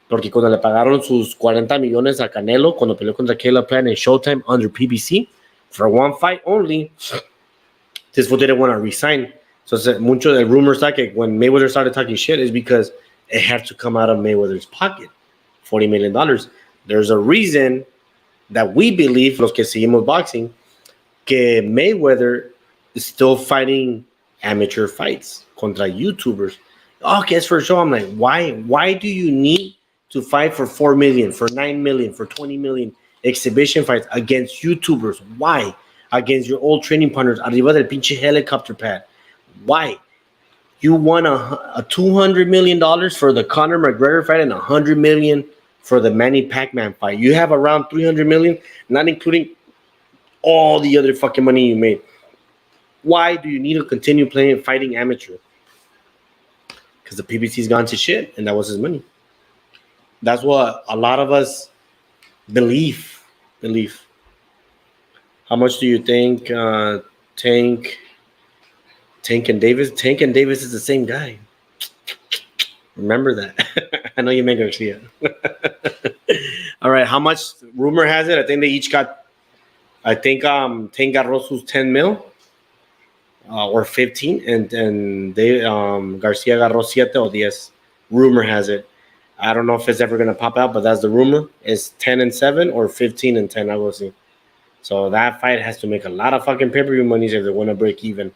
Porque cuando le pagaron sus 40 millones a Canelo, cuando peleó contra Caleb Plant in Showtime under PBC, for one fight only, this fool didn't want to resign. So mucho del rumor está que when Mayweather started talking shit is because it had to come out of Mayweather's pocket, $40 million. There's a reason that we believe, los que seguimos boxing, que Mayweather is still fighting amateur fights contra YouTubers. Okay, it's for sure. I'm like, why do you need to fight for 4 million, for 9 million, for 20 million exhibition fights against YouTubers? Why? Against your old training partners, arriba del pinche helicopter pad. Why? You won a $200 million for the Conor McGregor fight and $100 million for the Manny Pacman fight. You have around $300 million, not including all the other fucking money you made. Why do you need to continue fighting amateur? Because the PBC's gone to shit, and that was his money. That's what a lot of us believe. How much do you think Tank and Davis? Tank and Davis is the same guy. Remember that. I know you make Garcia. All right, how much? Rumor has it, I think they each got, Tank got Rosu's 10 mil or 15, and they Garcia agarró 7 or 10. Rumor has it. I don't know if it's ever going to pop out, but that's the rumor. It's 10-7 or 15-10, I will see. So that fight has to make a lot of fucking pay-per-view monies if they want to break even,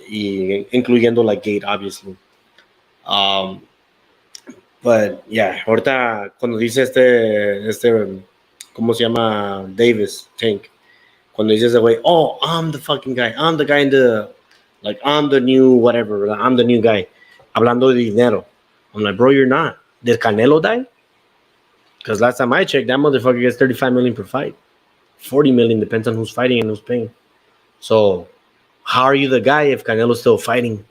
incluyendo like Gate, obviously. But yeah, ahorita cuando dice ¿cómo se llama? Davis, Tank. Cuando dice ese güey, oh, I'm the fucking guy. I'm the guy in the, like, I'm the new whatever. I'm the new guy. Hablando de dinero. I'm like, bro, you're not. Did Canelo die? Because last time I checked, that motherfucker gets 35 million per fight. 40 million, depends on who's fighting and who's paying. So how are you the guy if Canelo's still fighting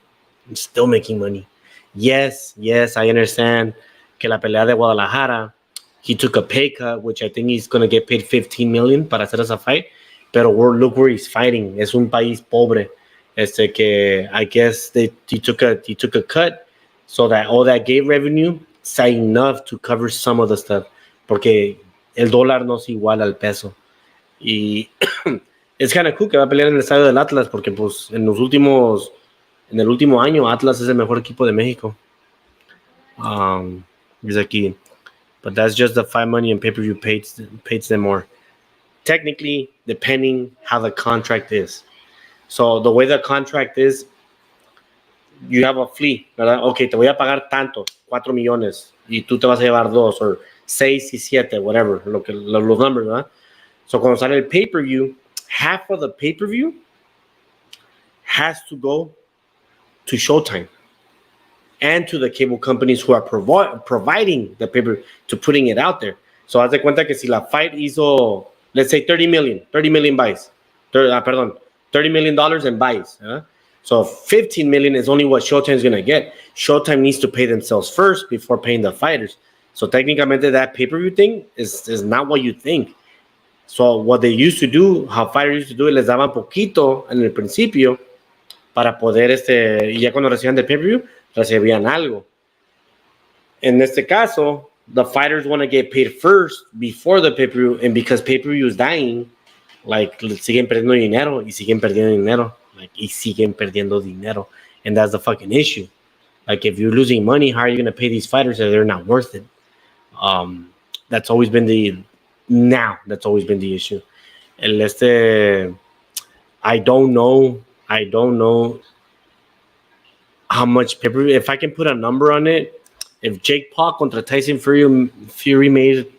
and still making money? Yes, I understand que la pelea de Guadalajara, he took a pay cut, which I think he's going to get paid 15 million para hacer esa fight. Pero look where he's fighting. Es un país pobre. Que I guess he took a cut so that all that gate revenue is enough to cover some of the stuff. Porque el dólar no es igual al peso. Y es kind of cool que va a pelear en el estadio del Atlas porque pues en el último año Atlas es el mejor equipo de México. Dice aquí, but that's just the fight money and pay-per-view pays them more. Technically, depending how the contract is. So the way the contract is, you have a fee, ¿verdad? Okay, te voy a pagar tanto, 4 millones, y tú te vas a llevar 2, or 6 y 7, whatever, los numbers, ¿verdad? So cuando sale el pay-per-view, half of the pay-per-view has to go to Showtime and to the cable companies who are providing the pay-per-view, to putting it out there. So haz de cuenta que si la fight hizo, let's say 30 million buys, $30 million in buys. So 15 million is only what Showtime is going to get. Showtime needs to pay themselves first before paying the fighters. So technically that pay-per-view thing is not what you think. So what they used to do, how fighters used to do it, les daban poquito en el principio para poder, y ya cuando recibían de pay-per-view, recibían algo. In este caso, the fighters want to get paid first before the pay-per-view, and because pay-per-view is dying, like siguen perdiendo dinero y siguen perdiendo dinero, like y siguen perdiendo dinero, and that's the fucking issue. Like if you're losing money, how are you going to pay these fighters if they're not worth it? That's always been that's always been the issue. I don't know how much pay-per-view. If I can put a number on it, if Jake Paul contra Tyson Fury made,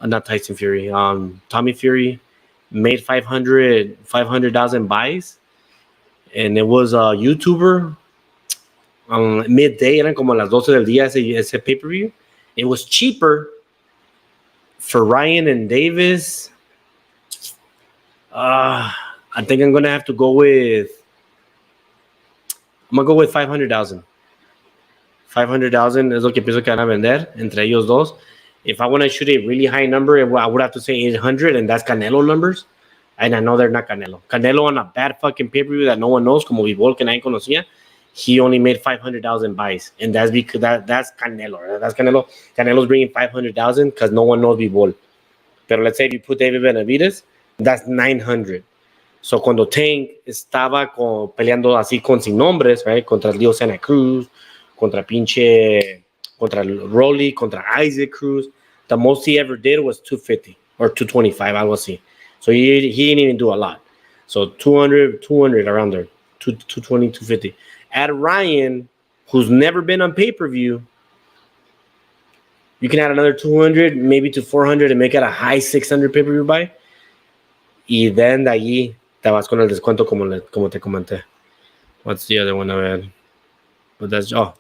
not Tyson Fury, Tommy Fury made 500,000 buys, and it was a YouTuber. Midday, eran como las 12 del día ese pay-per-view. It was cheaper for Ryan and Davis. I think I'm gonna have to go with. I'm gonna go with 500,000. 500,000 es lo que pienso que van a vender entre ellos dos. If I want to shoot a really high number, I would have to say 800, and that's Canelo numbers. And I know they're not Canelo. Canelo on a bad fucking pay-per-view that no one knows, como Bivol, que nadie conocía, he only made 500,000 buys, and that's because that's Canelo. Right? That's Canelo. Canelo's bringing 500,000 because no one knows Bivol. But let's say if you put David Benavidez, that's 900. So cuando Tank estaba peleando así con sin nombres, right? Contra Leo Santa Cruz, contra Rolly, contra Isaac Cruz, the most he ever did was 250 or 225, algo así. So he didn't even do a lot. So 200 around there, 220, 250. Add Ryan, who's never been on pay-per-view, you can add another 200, maybe to 400, and make it a high 600 pay-per-view buy. Y then de allí te vas con el descuento como te comenté. What's the other one? A ver. But that's, no.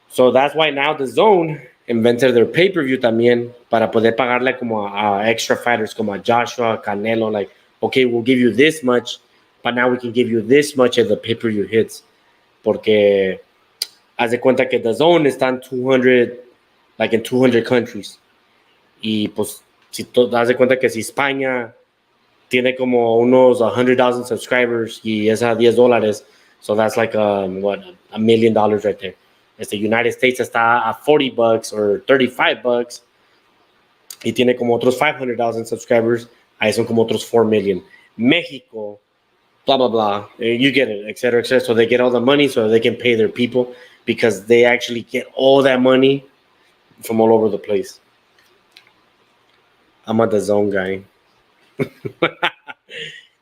So that's why now the Zone invented their pay-per-view también para poder pagarle como a extra fighters como a Joshua, Canelo, like, okay, we'll give you this much, but now we can give you this much if the pay-per-view hits. Porque haz de cuenta que the Zone está en 200, like in 200 countries. Y pues, haz de cuenta que si España tiene como unos 100,000 subscribers y es a $10, so that's like $1 million right there. The United States está a $40 or $35 y tiene como otros 500,000 subscribers, ahí son como otros 4 million. México, blah blah blah, you get it, etc., etc. So they get all the money so they can pay their people because they actually get all that money from all over the place. I'm a the Zone guy.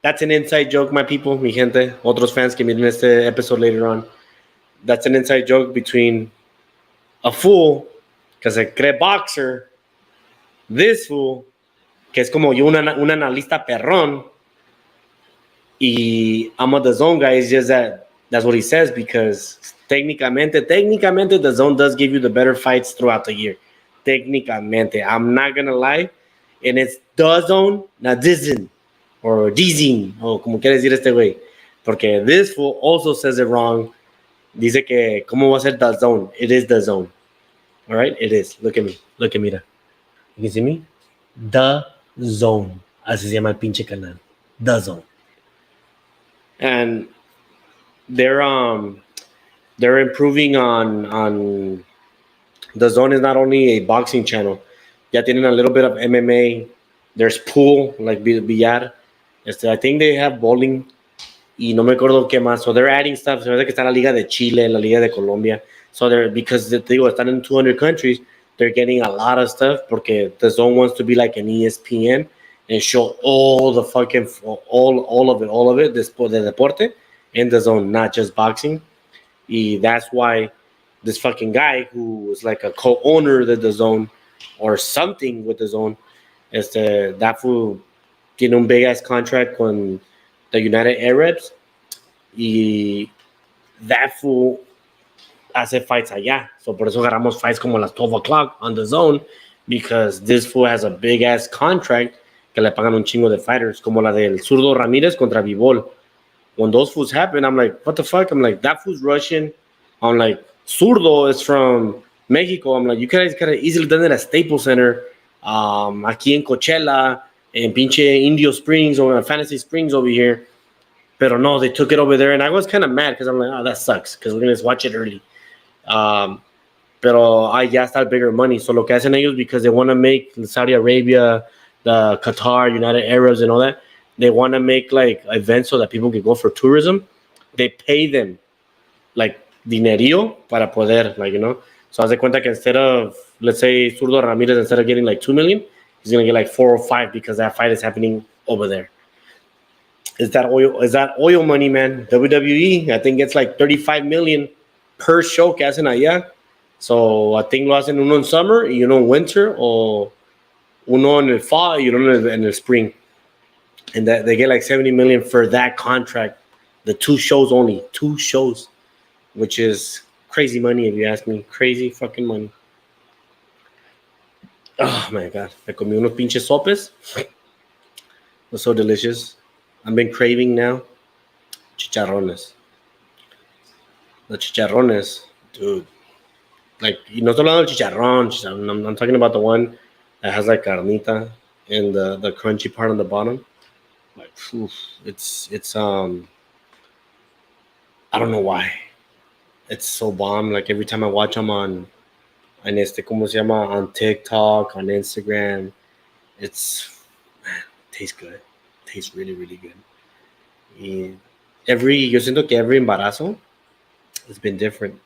That's an inside joke, my people, mi gente. Otros fans que miren este episode later on. That's an inside joke between a fool que se cree boxer, this fool que es como yo, un analista perrón, y I'm a the Zone guy. It's just that's what he says because técnicamente the Zone does give you the better fights throughout the year. Técnicamente, I'm not gonna lie, and it's the Zone, not Dizin or Dizin, o como quiere decir este güey, porque this fool also says it wrong. Dice que, ¿cómo va a ser the Zone? It is the Zone. All right? It is. Look at me. Mira. You can see me? The Zone. Así se llama el pinche canal. The Zone. And they're improving on the Zone is not only a boxing channel. Ya tienen a little bit of MMA. There's pool, like billar. I think they have bowling. Y no me acuerdo qué más. So they're adding stuff. Se ve que está la Liga de Chile, la Liga de Colombia. So because te digo, están in 200 countries, they're getting a lot of stuff porque the Zone wants to be like an ESPN and show all the fucking, all of it, the deporte in the Zone, not just boxing. Y that's why this fucking guy who is like a co-owner of the Zone or something with the Zone, that fool tiene un big ass contract con the United Arabs, y that fool hace fights allá. So por eso agarramos fights como las 12 o'clock on the Zone, because this fool has a big ass contract que le pagan un chingo de fighters, como la del Zurdo Ramírez contra Bivol. When those fools happen, I'm like, what the fuck? I'm like, that fool's Russian. I'm like, Zurdo is from Mexico. I'm like, you guys could have easily done it at Staples Center, aquí en Coachella, in pinche Indio Springs or Fantasy Springs over here. Pero no, they took it over there. And I was kind of mad because I'm like, oh, that sucks because we're going to watch it early. Um, pero ya está bigger money. So lo que hacen ellos, because they want to make Saudi Arabia, the Qatar, United Arabs, and all that, they want to make like events so that people can go for tourism. They pay them like dinerillo para poder, like, you know. So haz de cuenta que instead of, let's say, Zurdo Ramirez, instead of getting like 2 million, he's gonna get like 4 or 5 because that fight is happening over there. Is that oil? Is that oil money, man? WWE, I think it's like 35 million per show que hacen allá. So I think lo hacen uno en summer y uno en winter, o uno en el fall y uno en el spring. And that they get like 70 million for that contract. The 2 shows only, 2 shows, which is crazy money if you ask me. Crazy fucking money. Oh my god. Me comí unos pinches sopes. It was so delicious. I've been craving now chicharrones. The chicharrones, dude. Like, you know, hablando del chicharrón. I'm talking about the one that has like carnita and the crunchy part on the bottom. Like, oof, it's I don't know why. It's so bomb. Like every time I watch them on ¿cómo se llama? On TikTok, on Instagram, it's, man, tastes good. Tastes really, really good. Y yo siento que every embarazo has been different.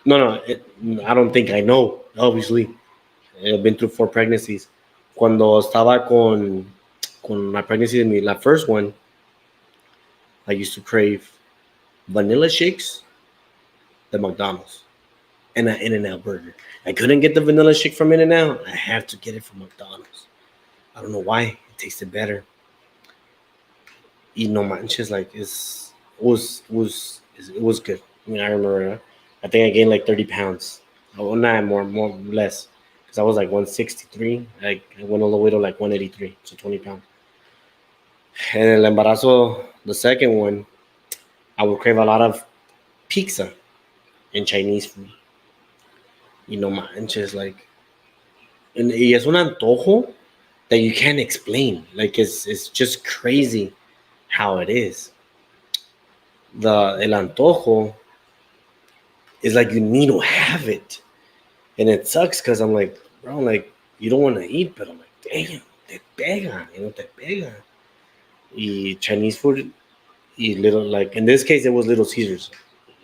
No, I don't think I know, obviously. I've been through 4 pregnancies. Cuando estaba con la pregnancy de la first one, I used to crave vanilla shakes, the McDonald's, and an In-N-Out burger. I couldn't get the vanilla shake from In-N-Out. I had to get it from McDonald's. I don't know why. It tasted better. Y no manches, like it was good. I mean, I remember. I think I gained like 30 pounds. Oh, not more, less. Because I was like 163. I went all the way to like 183, so 20 pounds. And el embarazo, the second one, I would crave a lot of pizza and Chinese food. You know, manches, like, y es un antojo that you can't explain. Like, it's just crazy how it is. El antojo is like you need to have it. And it sucks because I'm like, bro, like, you don't want to eat, but I'm like, damn, te pega, te pega. Y Chinese food, y little, like, in this case, it was Little Caesars.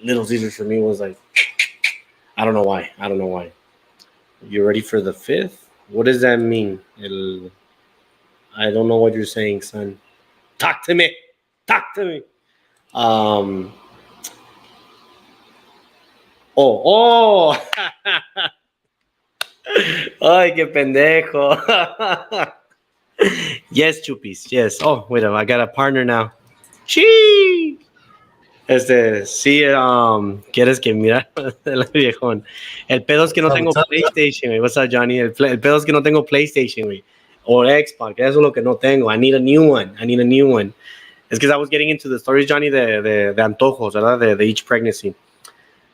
Little Caesars for me was like, I don't know why. You ready for the 5th? What does that mean? I don't know what you're saying, son. Talk to me. Um. Oh. Ay, qué pendejo. Yes, Chupis. Yes. Oh, wait, I got a partner now. Chee. Sí, quieres que mira el viejón. El pedo es que no tengo PlayStation, güey. What's up, Johnny? El pedo es que no tengo PlayStation, güey. O Xbox. Eso es lo que no tengo. I need a new one. Es que I was getting into the stories, Johnny, de antojos, ¿verdad? De each pregnancy.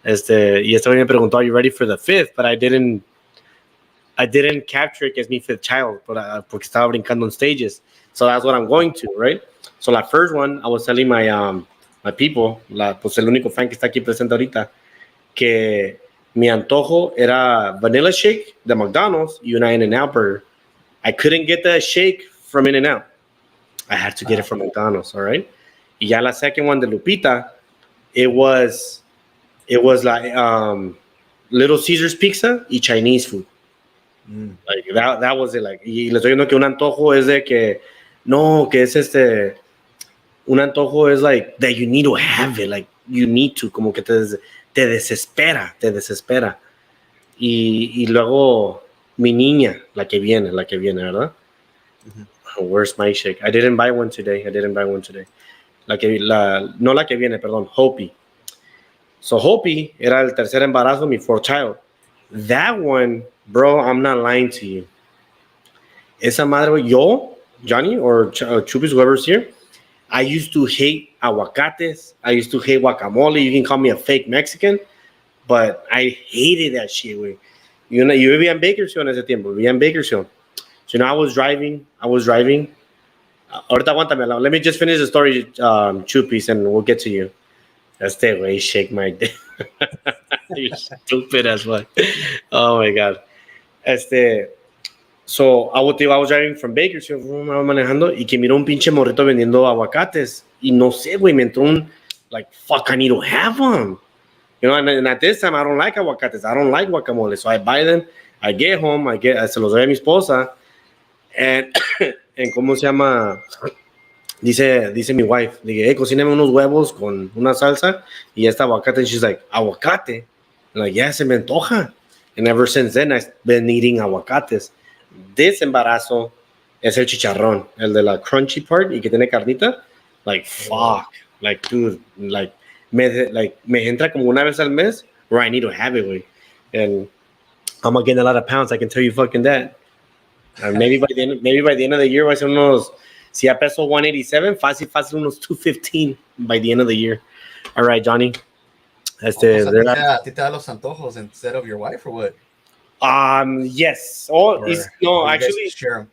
Y esta me preguntó, are you ready for the 5th? But I didn't capture it as mi 5th child, porque estaba brincando on stages. So that's what I'm going to, right? So la first one, I was telling my people, pues el único fan que está aquí presente ahorita, que mi antojo era vanilla shake de McDonald's y una In-N-Out burger. I couldn't get the shake from In-N-Out. I had to get it from McDonald's, all right? Y ya la second one de Lupita, it was like Little Caesars pizza y Chinese food. Like that was it. Like, y les estoy diciendo que un antojo es de que no, que es un antojo es like that you need to have it, like you need to, como que te desespera. Y luego mi niña, la que viene, ¿verdad? Mm-hmm. Where's my shake? I didn't buy one today. No la que viene, perdón, Hopi. So Hopi era el tercer embarazo, mi 4th child. That one, bro, I'm not lying to you. Esa madre, yo, Johnny, or Chupis, whoever's here, I used to hate aguacates. I used to hate guacamole. You can call me a fake Mexican, but I hated that shit, güey. Yo vivía en Bakersfield en ese tiempo. So, I was driving. Ahorita aguántame. Let me just finish the story, Chupis, and we'll get to you. Güey, shake my dick. You're stupid as fuck. Oh my god. So I was driving from Bakersfield, manejando y que miró un pinche morrito vendiendo aguacates y no sé, güey, me entró un like fuck, I need to have them. You know, and at this time I don't like aguacates, I don't like guacamole, so I buy them. I get home, se los doy a mi esposa, and and cómo se llama. Dice mi wife, dije, hey, cocíname unos huevos con una salsa y esta aguacate. And she's like, aguacate? I'm like, yeah, se me antoja. And ever since then, I've been eating aguacates. This embarazo es el chicharrón, el de la crunchy part y que tiene carnita. Like, fuck. Like, dude, like me entra como una vez al mes where I need to have it, güey. And I'm gonna gain a lot of pounds, I can tell you fucking that. Maybe by the end of the year, va a ser unos. Si ya peso 187, fácil unos 215 by the end of the year. All right, Johnny. ¿A ti te da los antojos instead of your wife or what? Yes. No, actually. Share them?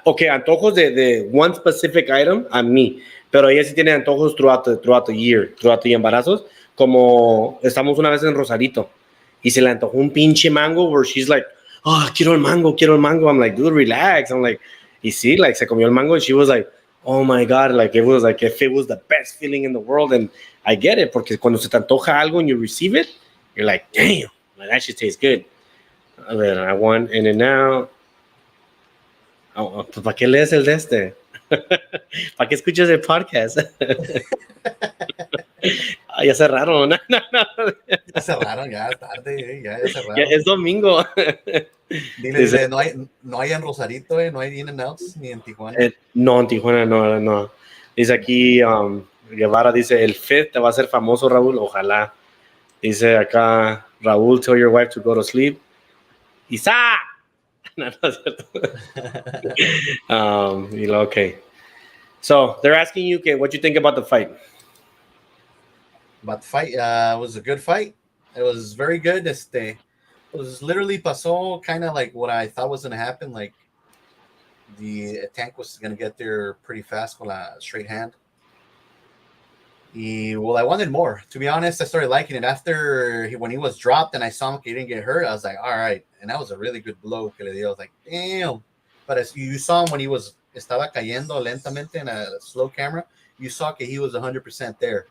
Okay, antojos de one specific item a mí. Pero ella sí tiene antojos throughout the year, throughout the embarazos. Como estamos una vez en Rosarito y se le antojó un pinche mango where she's like, oh, quiero el mango. I'm like, dude, relax. I'm like, y sí, like, se comió el mango and she was like, oh my God, like, it was like, if it was the best feeling in the world. And I get it, porque cuando se te antoja algo and you receive it, you're like, damn, like, that shit tastes good. A ver, I want in and out. Pues, ¿para qué lees el de este? ¿Para qué escuchas el podcast? Ya cerraron. Ya cerraron, ya es tarde, ya cerraron. Ya es domingo. Dile, no hay en Rosarito, no hay In-N-Outs ni en Tijuana. No, en Tijuana no. Dice aquí, Guevara dice, el FIT te va a hacer famoso, Raúl, ojalá. Dice acá, Raúl, tell your wife to go to sleep. ¡Isa! No es cierto. Okay. So, they're asking you, what you think about the fight? About the fight, it was a good fight. It was very good. It was literally pasó kind of like what I thought was going to happen. Like, the Tank was going to get there pretty fast with a straight hand. Well, I wanted more. To be honest, I started liking it after when he was dropped and I saw him he didn't get hurt. I was like, all right. And that was a really good blow. I was like, damn. But as you saw him when he estaba cayendo lentamente in a slow camera, you saw that he was 100% there.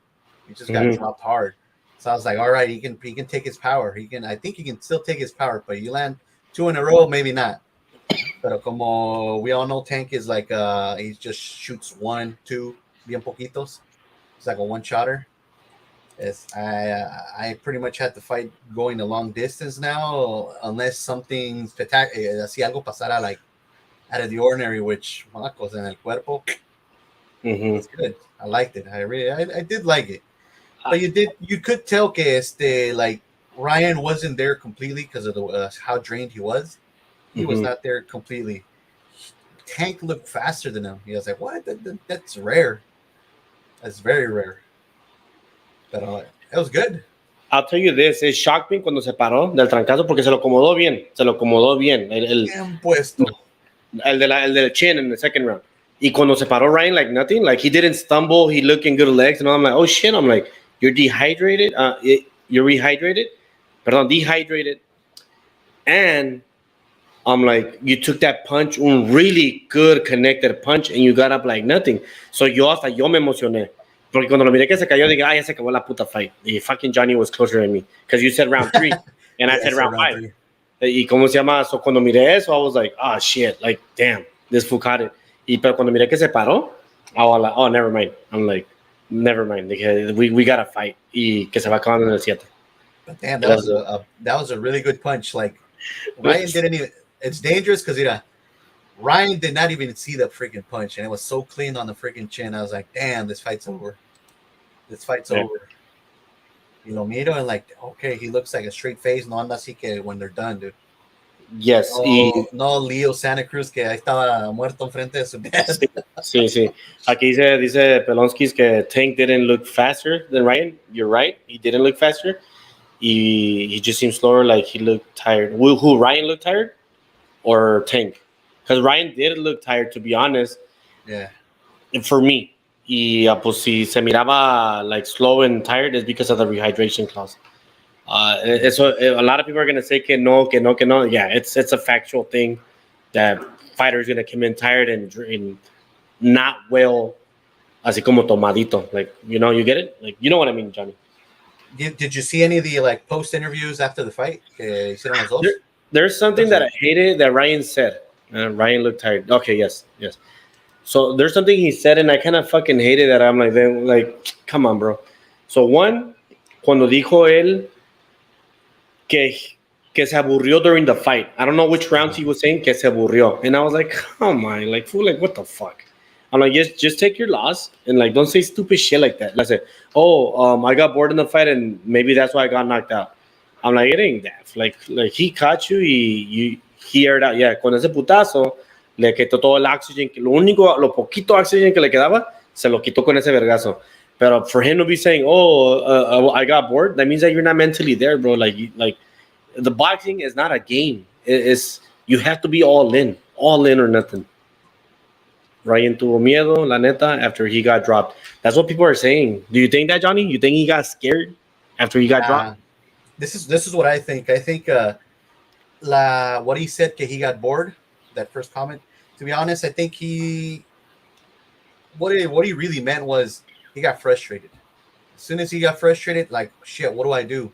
He just got dropped hard. So I was like, all right, he can take his power. I think he can still take his power, but you land 2 in a row, maybe not. Pero como we all know, Tank is like he just shoots 1, 2, bien poquitos. It's like a one-shotter. I pretty much had the fight going a long distance now, unless something spectacular, si algo pasara like out of the ordinary, which Marcos en el cuerpo. It's good. I liked it. I did like it. But you could tell que like Ryan wasn't there completely because of how drained he was. He was not there completely. Tank looked faster than him. He was like, what? That's rare. That's very rare. But it was good. I'll tell you this, it shocked me cuando se paró del trancazo porque se lo acomodó bien. Bien puesto. El del chin in the second round. Y cuando se paró Ryan, like nothing, like he didn't stumble, he looked in good legs, and I'm like, oh shit, I'm like, you're dehydrated, dehydrated, and I'm like, you took that punch, un really good connected punch, and you got up like nothing. So yo me emocioné. Porque cuando lo miré que se cayó, dije, ya se acabó la puta fight. Y fucking Johnny was closer than me. Because you said round 3, and I said round 5. Y como se llama, so cuando miré eso, I was like, oh shit, like, damn, this fool caught it. Y pero cuando miré que se paró, I was like, oh, never mind. I'm like, never mind. We got to fight. Y que se va acabando en el 7. But damn, that was a really good punch. Like, Ryan didn't even... It's dangerous because Ryan did not even see the freaking punch, and it was so clean on the freaking chin. I was like, damn, this fight's over. Over. You know, miro and like, okay, he looks like a straight face. No anda así que when they're done, dude. Yes. No Leo Santa Cruz que ahí estaba muerto enfrente de su dad. Sí. Aquí dice Pelonskis que Tank didn't look faster than Ryan. You're right. He didn't look faster. He just seemed slower, like he looked tired. Who Ryan looked tired? Or Tank? Because Ryan did look tired, to be honest. Yeah. For me. Y pues si se miraba like slow and tired, it's because of the rehydration clause. So a lot of people are gonna say que no, que no, que no. Yeah, it's a factual thing that fighters gonna come in tired and not well, así como tomadito. Like you get it. Like you know what I mean, Johnny. Did you see any of the like post interviews after the fight? Que hicieron los dos? There's something that I hated that Ryan said. Ryan looked tired. Okay, yes. So there's something he said, and I kind of fucking hated that. I'm like, then, like, come on, bro. So one, cuando dijo él que se aburrió during the fight. I don't know which rounds he was saying que se aburrió, and I was like, come on, like, fool, like, what the fuck? I'm like, just take your loss and like don't say stupid shit like that. Like, say, I got bored in the fight and maybe that's why I got knocked out. I'm like, it ain't that. Like he caught you, he aired out. Yeah, con ese putazo le quitó todo el oxygen. Lo poquito oxygen que le quedaba, se lo quitó con ese vergazo. But for him to be saying, I got bored, that means that you're not mentally there, bro. Like the boxing is not a game. It's you have to be all in or nothing. Ryan tuvo miedo, la neta, after he got dropped. That's what people are saying. Do you think that, Johnny? You think he got scared after he got dropped? This is what I think. I think what he said que he got bored, that first comment. To be honest, I think what he really meant was he got frustrated. As soon as he got frustrated, like shit, what do I do?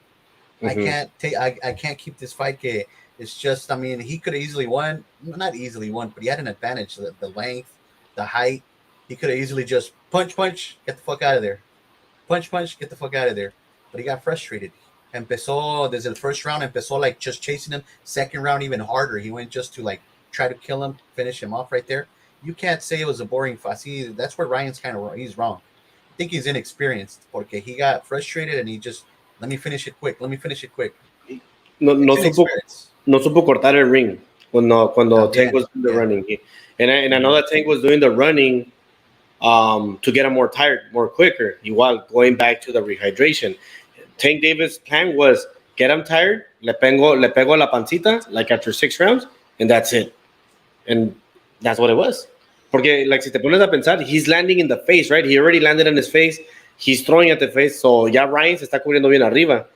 Mm-hmm. I can't keep this fight. Que it's just, I mean, he could have easily won. Not easily won, but he had an advantage. The length, the height. He could have easily just punch, get the fuck out of there. Punch, get the fuck out of there. But he got frustrated. Empezó desde el first round, empezó like just chasing him. Second round, even harder. He went just to like try to kill him, finish him off right there. You can't say it was a boring fight. See, that's where Ryan's kind of he's wrong. I think he's inexperienced porque he got frustrated and he just let me finish it quick. No supo cortar el ring cuando Tank was doing the running. And I know that Tank was doing the running to get him more tired, more quicker, while going back to the rehydration. Tank Davis' plan was get him tired, le pego la pancita, like after 6 rounds, and that's it. And that's what it was. Porque, like, si te pones a pensar, he's landing in the face, right? He already landed in his face. He's throwing at the face. So, ya Ryan se está cubriendo bien arriba.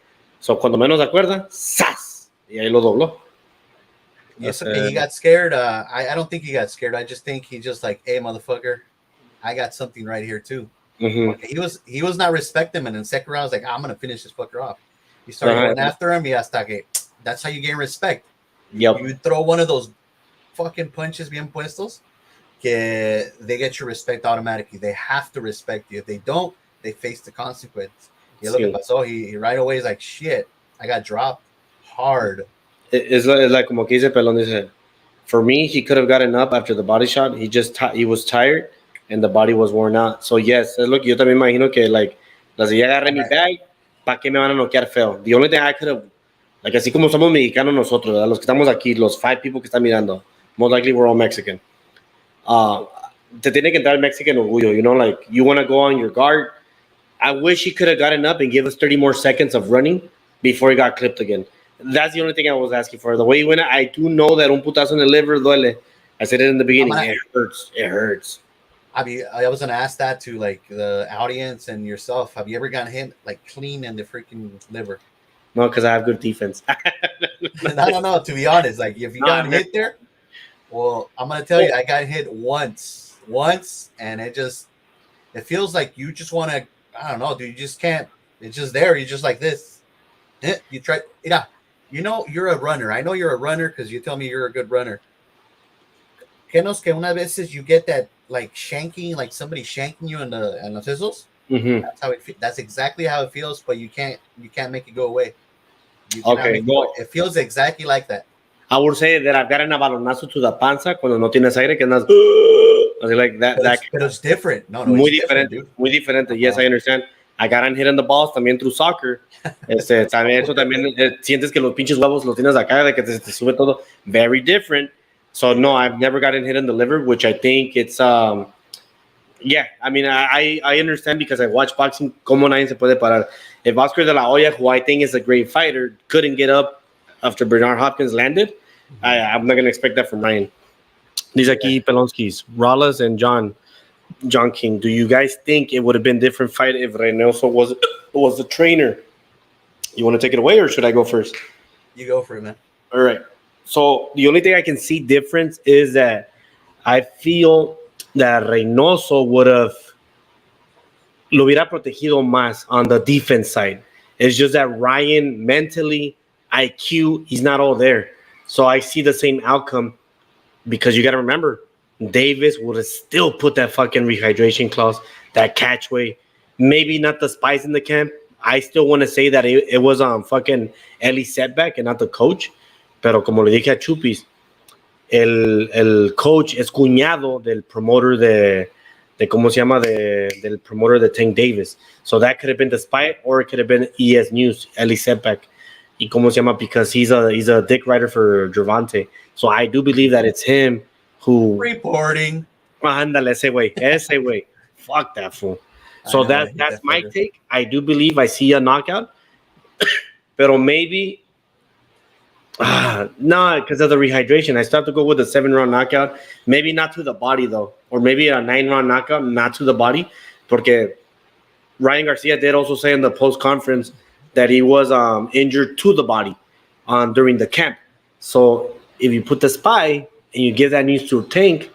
So, cuando menos se acuerda, ¡zas! Y ahí lo dobló. Yes, okay, he got scared. I don't think he got scared. I just think he just like, hey, motherfucker, I got something right here, too. Mm-hmm. Okay, he was not respecting him. And in the second round, I was like, I'm going to finish this fucker off. He started going after him. That's how you gain respect. Yep. You throw one of those fucking punches bien puestos, que they get your respect automatically. They have to respect you. If they don't, they face the consequence. You look at Paso, he right away is like, shit, I got dropped hard. It's like como que dice Pelón, dice, for me, he could have gotten up after the body shot. He was tired and the body was worn out. So yes, look, yo también imagino que like, si ya agarré mi bag, ¿para qué me van a noquear feo? The only thing I could have, like, así como somos mexicanos nosotros, ¿verdad? Los que estamos aquí, los 5 people que están mirando, most likely we're all Mexican. Te tiene que entrar el Mexican orgullo, you know, like, you want to go on your guard. I wish he could have gotten up and give us 30 more seconds of running before he got clipped again. That's the only thing I was asking for. The way he went, I do know that un putazo en el liver duele. I said it in the beginning. It hurts. I mean, I was gonna ask that to like the audience and yourself. Have you ever gotten hit like clean in the freaking liver? No, because I have good defense. No. To be honest, like if you got hit there, well, I'm gonna tell you, I got hit once, and it feels like you just want to. I don't know, dude. You just can't. It's just there. You're just like this. You try. Yeah. You know, you're a runner. I know you're a runner because you tell me you're a good runner. Que una veces you get that like shanking, like somebody shanking you in los sesos. Mm-hmm. That's how it. That's exactly how it feels, but you can't make it go away. Okay, it feels exactly like that. I would say that I've gotten a balonazo to the panza cuando no tienes aire, que andas like that. But it's different. No, muy diferente. Muy diferente. Yes, I understand. I got hit in the balls también through soccer. También sientes que los pinches huevos los tienes acá, de que te sube todo. Very different. So no, I've never gotten hit in the liver, which I think it's yeah. I mean, I understand because I watch boxing. Como nadie se puede parar. If Oscar de la Hoya, who I think is a great fighter, couldn't get up after Bernard Hopkins landed, I'm not gonna expect that from Ryan. These aquí Pelonskis, Rollins and John King. Do you guys think it would have been a different fight if Reynoso was the trainer You want to take it away, or should I go first? You go for it, man. All right. So the only thing I can see difference is that I feel that Reynoso would have lo hubiera protegido más on the defense side. It's just that Ryan mentally, IQ, he's not all there. So I see the same outcome because you got to remember, Davis would have still put that fucking rehydration clause, that catchway. Maybe not the spice in the camp. I still want to say that it was fucking Ellie's setback and not the coach. Pero como le dije a Chupis, el coach es cuñado del promoter de ¿cómo se llama? Del promoter de Tank Davis. So that could have been the spy, or it could have been ES News, Ellie Setback. Y ¿cómo se llama? Because he's a dick writer for Gervonta. So I do believe that it's him who... Reporting. Ándale, ese güey. Fuck that fool. So that's my take. I do believe I see a knockout. Pero maybe... no, because of the rehydration. I still have to go with a 7-round knockout. Maybe not to the body, though. Or maybe a 9-round knockout, not to the body. Porque Ryan Garcia did also say in the post-conference that he was injured to the body during the camp. So if you put the spy and you give that news to Tank,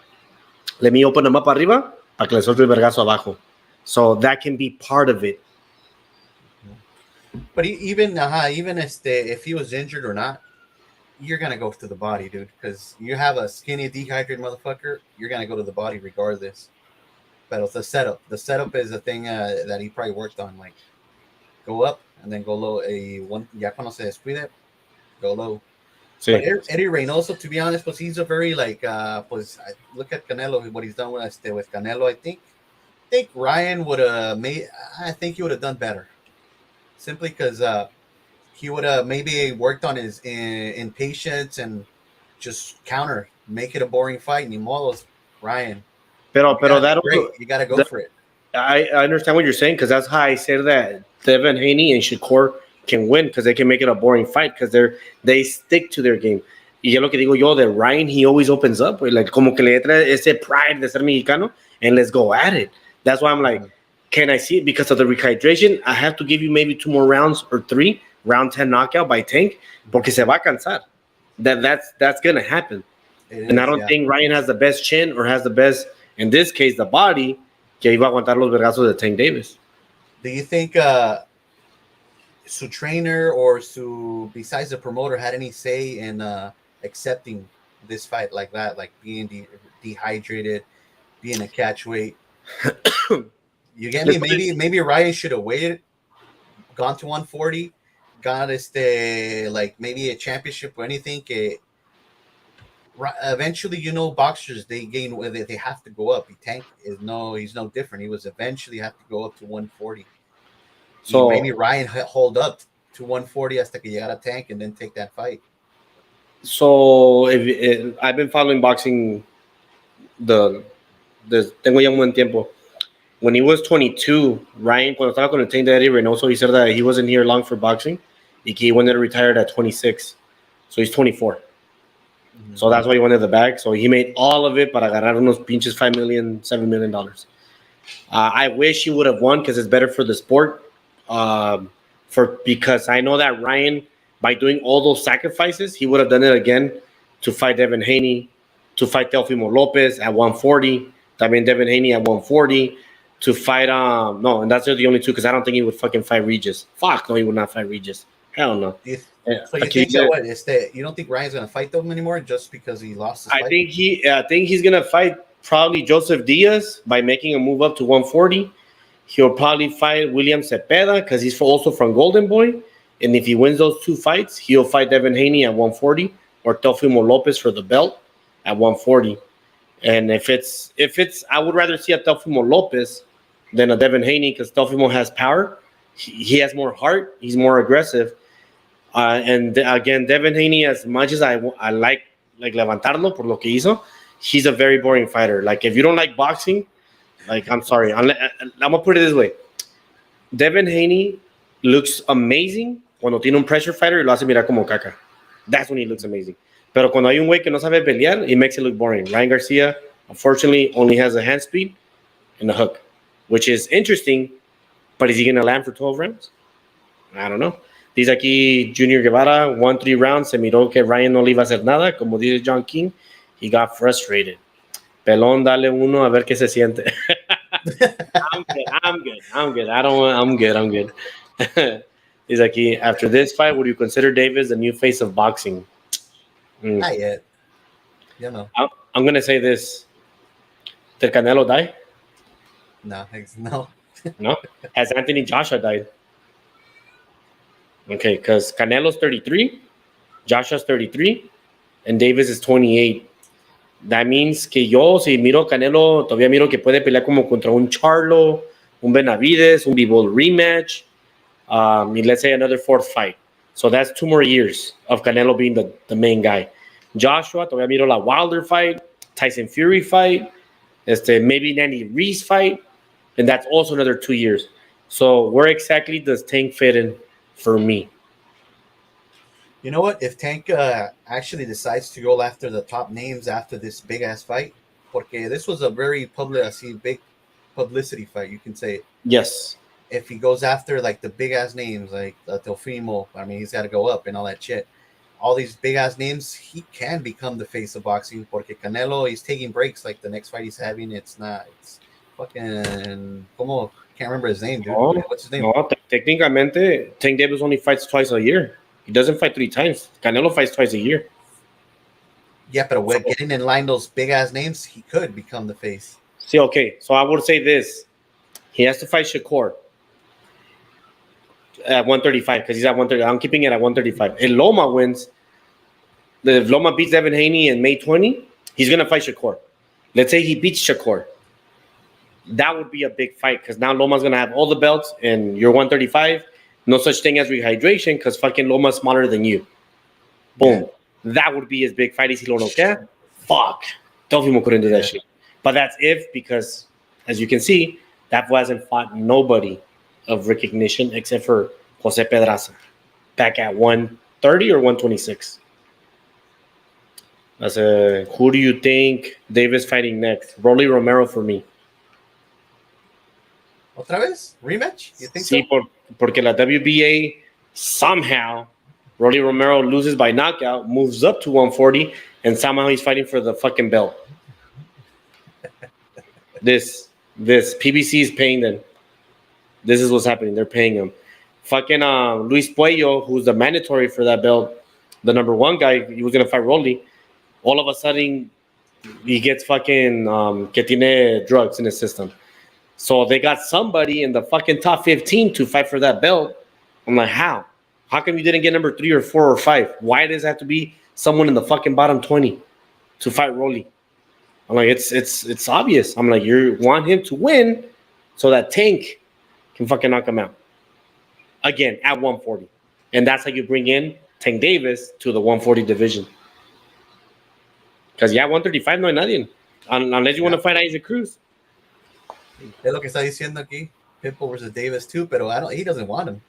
let me open him up arriba para que le suelte el vergazo abajo. So that can be part of it. But even if he was injured or not, you're going to go to the body, dude, because you have a skinny, dehydrated motherfucker, you're going to go to the body regardless. But it's the setup. The setup is the thing that he probably worked on, like go up and then go low. Ya cuando se descuide, go low. Sí. But Eddie Reynoso, to be honest, he's a very, like, look at Canelo, what he's done with Canelo. I think Ryan would have I think he would have done better. Simply because he would have maybe worked on his impatience and just counter, make it a boring fight. Ni modos, Ryan. Pero that you got to go for it. I understand what you're saying, because that's how I said that Devin Haney and Shakur can win, because they can make it a boring fight because they stick to their game. Y ya lo que digo yo de Ryan, he always opens up, like como que le trae ese pride de ser mexicano, and let's go at it. That's why I'm like, can I see it? Because of the rehydration, I have to give you maybe 2 more rounds or 3. Round 10 knockout by Tank, porque se va a cansar. That's gonna happen. And I don't think Ryan has the best chin or has the best, in this case, the body que iba a aguantar los vergazos de Tank Davis. Do you think su trainer or besides the promoter, had any say in accepting this fight like that, like being dehydrated, being a catch weight? You get me? Maybe Ryan should have waited, gone to 140. Got like maybe a championship or anything. Eventually, boxers they have to go up. Tank he's no different. He was eventually have to go up to 140. So maybe Ryan hold up to 140 hasta que llegara Tank and then take that fight. So if I've been following boxing, tengo ya un buen tiempo. When he was 22, Ryan, cuando estaba con el Tank de Eddie Reynoso, he said that he wasn't here long for boxing. He wanted to retire at 26. So he's 24. Mm-hmm. So that's why he wanted the bag. So he made all of it para agarrar unos pinches $5 million, $7 million. I wish he would have won because it's better for the sport. Because I know that Ryan, by doing all those sacrifices, he would have done it again to fight Devin Haney, to fight Teofimo Lopez at 140. También Devin Haney at 140. To fight, no, and that's the only 2, because I don't think he would fucking fight Regis. Fuck, no, he would not fight Regis. Hell no. So you think that you don't think Ryan's gonna fight them anymore just because he lost his fight? I think he's gonna fight probably Joseph Diaz by making a move up to 140. He'll probably fight William Cepeda because he's also from Golden Boy. And if he wins those 2 fights, he'll fight Devin Haney at 140 or Teofimo Lopez for the belt at 140. And if it's, I would rather see a Teofimo Lopez than a Devin Haney, because Teofimo has power. He has more heart. He's more aggressive. And again, Devin Haney, as much as I like levantarlo por lo que hizo, he's a very boring fighter. Like, if you don't like boxing, like, I'm sorry. I'm gonna put it this way. Devin Haney looks amazing cuando tiene un pressure fighter y lo hace mirar como caca. That's when he looks amazing. Pero cuando hay un güey que no sabe pelear, he makes it look boring. Ryan Garcia, unfortunately, only has a hand speed and a hook, which is interesting, but is he going to land for 12 rounds? I don't know. Dice aquí Junior Guevara, 1-3 rounds, se miró que Ryan no le iba a hacer nada. Como dice John King, he got frustrated. Pelón, dale uno a ver qué se siente. I'm good. I'm good. He's aquí, after this fight, would you consider Davis the new face of boxing? Not yet. You know. I'm going to say this. Did Canelo die? No. No? Has Anthony Joshua died? Okay, because Canelo's 33, Joshua's 33, and Davis is 28. That means que yo, si miro Canelo, todavía miro que puede pelear como contra un Charlo, un Benavides, un Bivol rematch, let's say another fourth fight. So that's 2 more years of Canelo being the main guy. Joshua, todavía miro la Wilder fight, Tyson Fury fight, maybe Nanny Reese fight, and that's also another 2 years. So where exactly does Tank fit in for me? You know what? If Tank actually decides to go after the top names after this big ass fight, porque this was a very big publicity fight, you can say. Yes. If he goes after like the big ass names like Teofimo, I mean, he's got to go up and all that shit. All these big ass names, he can become the face of boxing. Porque Canelo, he's taking breaks. Like the next fight he's having, it's fucking como can't remember his name, dude. No, what's his name? No, técnicamente, Tank Davis only fights twice a year. He doesn't fight 3 times. Canelo fights twice a year. Yeah, but with getting in line those big ass names, he could become the face. See, okay, so I would say this: he has to fight Shakur at 135 because he's at 130. I'm keeping it at 135. If Loma wins, if Loma beats Devin Haney in May 20, he's gonna fight Shakur. Let's say he beats Shakur. That would be a big fight because now Loma's gonna have all the belts and you're 135. No such thing as rehydration because fucking Loma's smaller than you. Boom. Yeah. That would be his big fight. Is he lo noquea? Fuck. Teofimo couldn't do that shit. But that's because, as you can see, that fool hasn't fought nobody of recognition except for Jose Pedraza back at 130 or 126. Who do you think Davis fighting next? Rolly Romero for me. ¿Otra vez? ¿Rematch? You think sí, so? Porque la WBA somehow, Rolly Romero loses by knockout, moves up to 140, and somehow he's fighting for the fucking belt. This PBC is paying them. This is what's happening. They're paying him. Fucking Luis Puello, who's the mandatory for that belt, the number 1 guy, he was going to fight Rolly. All of a sudden, he gets fucking que tiene drugs in his system. So they got somebody in the fucking top 15 to fight for that belt. I'm like, how? How come you didn't get number 3 or 4 or 5? Why does it have to be someone in the fucking bottom 20 to fight Rolly? I'm like, it's obvious. I'm like, you want him to win so that Tank can fucking knock him out. Again, at 140. And that's how you bring in Tank Davis to the 140 division. Because, 135 no hay nadie. Unless you want to fight Isaac Cruz. Es lo que está diciendo aquí. Pitbull versus Davis too, pero he doesn't want him.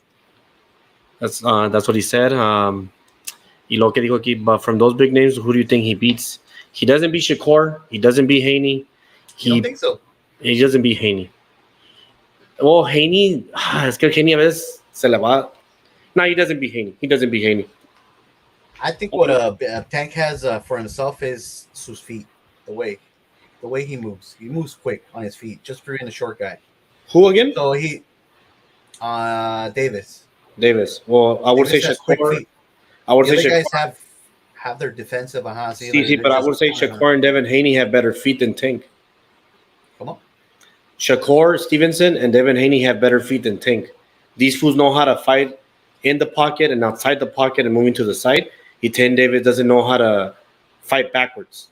That's what he said. Y lo que dijo aquí, but from those big names, who do you think he beats? He doesn't beat Shakur. He doesn't beat Haney. You don't think so? He doesn't beat Haney. Well, Haney, es que Haney a veces se le va. No, he doesn't beat Haney. I think what Tank has for himself is sus feet. The way he moves. He moves quick on his feet, just for being a short guy. Who again? So Davis. Well, I would say Shakur. I would say Shakur. Guys have their defensive. Sí, but I would say Shakur and Devin Haney have better feet than Tank. Come on. Shakur Stevenson and Devin Haney have better feet than Tank. These fools know how to fight in the pocket and outside the pocket and moving to the side. Tank Davis doesn't know how to fight backwards.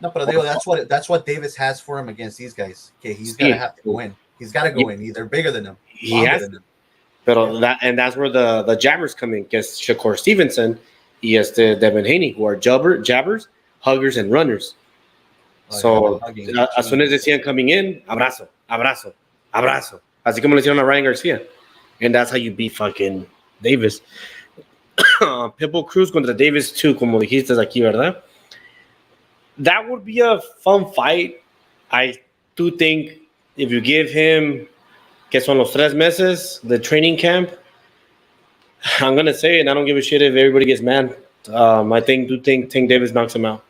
No, but that's what Davis has for him against these guys. Okay, he's gonna have to go in. He's got to go in. They're bigger than him. But that's where the jabbers come in. Because Shakur Stevenson, y Devin Haney, who are jabbers, huggers, and runners. So as soon as they see him coming in, abrazo. Así como le hicieron a Ryan Garcia. And that's how you beat fucking Davis. Pitbull Cruz contra Davis too, como dijiste aquí, ¿verdad? That would be a fun fight. I do think if you give him, que son los 3 meses, the training camp, I'm gonna say it, and I don't give a shit if everybody gets mad. I think Tank Davis knocks him out.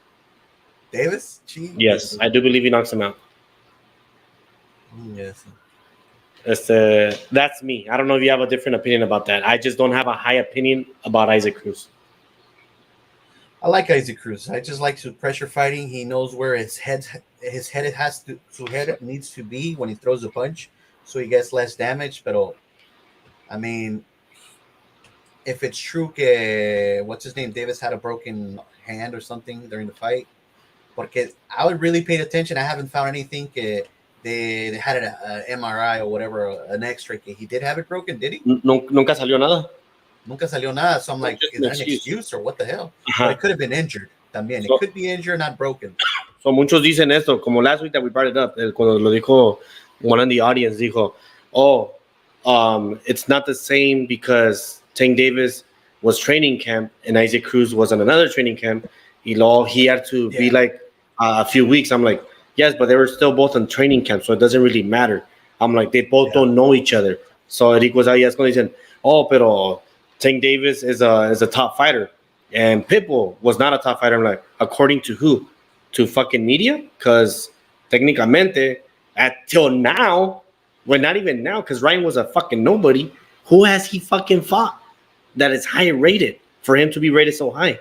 Davis? Gee, Yes, I do believe he knocks him out. yes. That's me. I don't know if you have a different opinion about that. I just don't have a high opinion about Isaac Cruz. I like Isaac Cruz. I just like his pressure fighting. He knows where his head needs to be when he throws a punch, so he gets less damage. But I mean, if it's true, what's his name? Davis had a broken hand or something during the fight. Porque I would really pay attention. I haven't found anything. They had an MRI or whatever, an X-ray. He did have it broken, did he? Nunca salió nada. Nunca salió nada. So I'm like, Just is an that an excuse. excuse or what the hell? Ajá. But it could have been injured también. So- It could be injured, not broken. So muchos dicen esto, como last week that we brought it up, cuando lo dijo one in the audience, dijo, it's not the same because Tank Davis was training camp and Isaac Cruz was on another training camp. He had to be Yeah. like a few weeks. I'm like, yes, but they were still both on training camp, so it doesn't really matter. I'm like, they both don't know each other. So Eric was ahí dicen, pero Tank Davis is a top fighter. And Pitbull was not a top fighter. I'm like, according to who? To fucking media? Because técnicamente, till now, well, not even now, because Ryan was a fucking nobody. Who has he fucking fought that is high rated for him to be rated so high?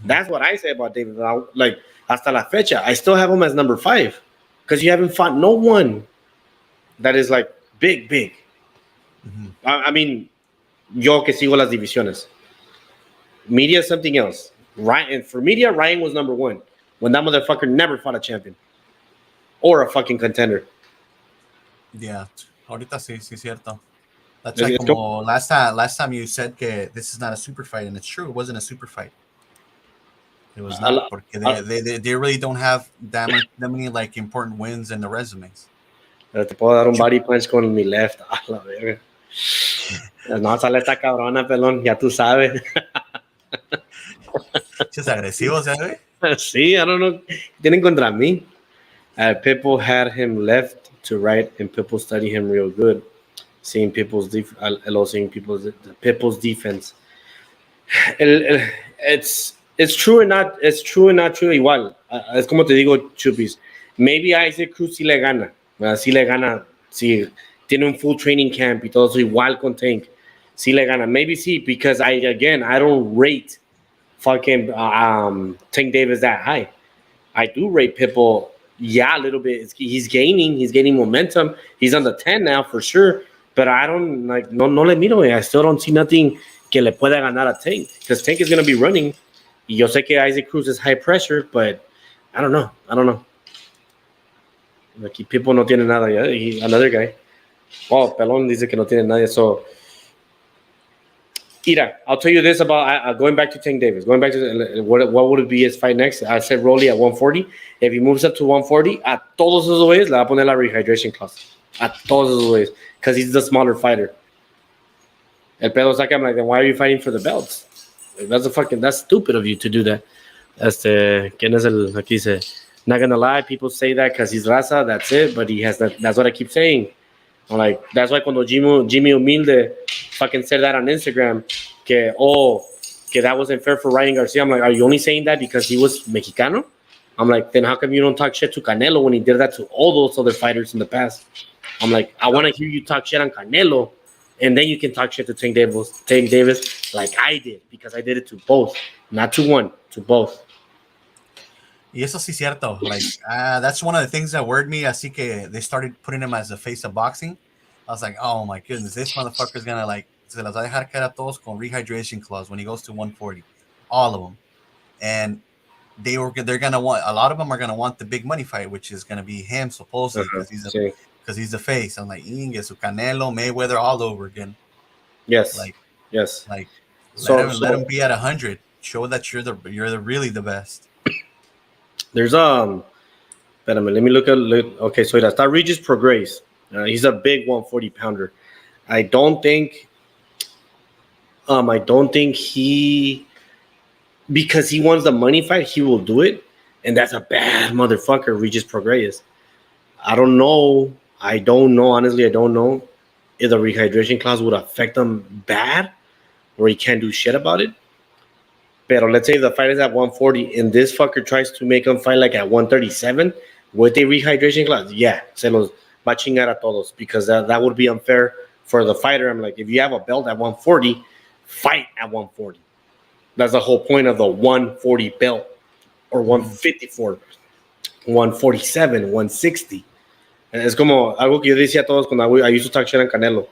That's what I say about David. Like, hasta la fecha, I still have him as number 5 because you haven't fought no one that is like big. I mean, yo que sigo las divisiones. Media is something else. Ryan, for media, Ryan was number 1 when that motherfucker never fought a champion or a fucking contender. Yeah, ahorita sí, cierto. That's Let's like go. como last time you said que this is not a super fight, and it's true. It wasn't a super fight. It was not porque they really don't have that many like important wins in the resumes. Pero te puedo dar un body punch con mi left. A la verga. No, sale esta cabrona, pelón. Ya tú sabes. Es agresivo, ¿sabes? Sí, I don't know. Tienen contra mí. People had him left to right, and people study him real good. Seeing people's defense. It's true and not. It's true and not true. Igual. Es como te digo, Chupis. Maybe Isaac Cruz sí le gana. Sí le gana. Sí tiene un full training camp y todo eso igual con Tank. Sí le gana. Maybe sí, because I don't rate fucking Tank Davis that high. I do rate Pitbull, a little bit. He's gaining momentum. He's on the 10 now for sure. But I don't like no le miro. I still don't see nothing que le pueda ganar a Tank because Tank is gonna be running. Y yo sé que Isaac Cruz is high pressure, but I don't know. Like Pitbull no tiene nada. Yeah, another guy. Oh, Pelón dice que no tiene nadie. So, Ira, I'll tell you this about going back to Tank Davis. Going back to what would it be his fight next? I said Rolly at 140. If he moves up to 140, a todos esos ways le va a poner la rehydration clause. A todos esos ways. Because he's the smaller fighter. El pedo saca, I'm like, then why are you fighting for the belts? Like, that's stupid of you to do that. ¿Quién es el aquí dice? Not gonna lie, people say that because he's raza, that's it, but he has that. That's what I keep saying. I'm like, that's why cuando Jimmy Humilde fucking said that on Instagram, que that wasn't fair for Ryan Garcia. I'm like, are you only saying that because he was Mexicano? I'm like, then how come you don't talk shit to Canelo when he did that to all those other fighters in the past? I'm like, I want to hear you talk shit on Canelo, and then you can talk shit to Tank Davis like I did, because I did it to both, not to one, to both. Y eso sí cierto. Like, that's one of the things that worried me. Así que they started putting him as the face of boxing. I was like, oh my goodness, this motherfucker's gonna like se las va a dejar caer a todos con rehydration clause when he goes to 140, all of them. And they're gonna want, a lot of them are gonna want the big money fight, which is gonna be him supposedly because he's the face. I'm like, Inge, su Canelo, Mayweather, all over again. Yes. Like, yes. Like, let him be at 100. Show that you're really the best. There's let me look at. Okay, so that's Regis Prograis. He's a big 140 pounder. I don't think he, because he wants the money fight, he will do it, and that's a bad motherfucker. Regis Prograis. I don't know. Honestly, I don't know if the rehydration clause would affect him bad, where he can't do shit about it. Pero let's say the fight is at 140 and this fucker tries to make him fight like at 137 with a rehydration class. Yeah, se los va a chingar a todos because that would be unfair for the fighter. I'm like, if you have a belt at 140, fight at 140. That's the whole point of the 140 belt or 154, 147, 160. Es como algo que yo decía a todos cuando I used to talk shit on Canelo.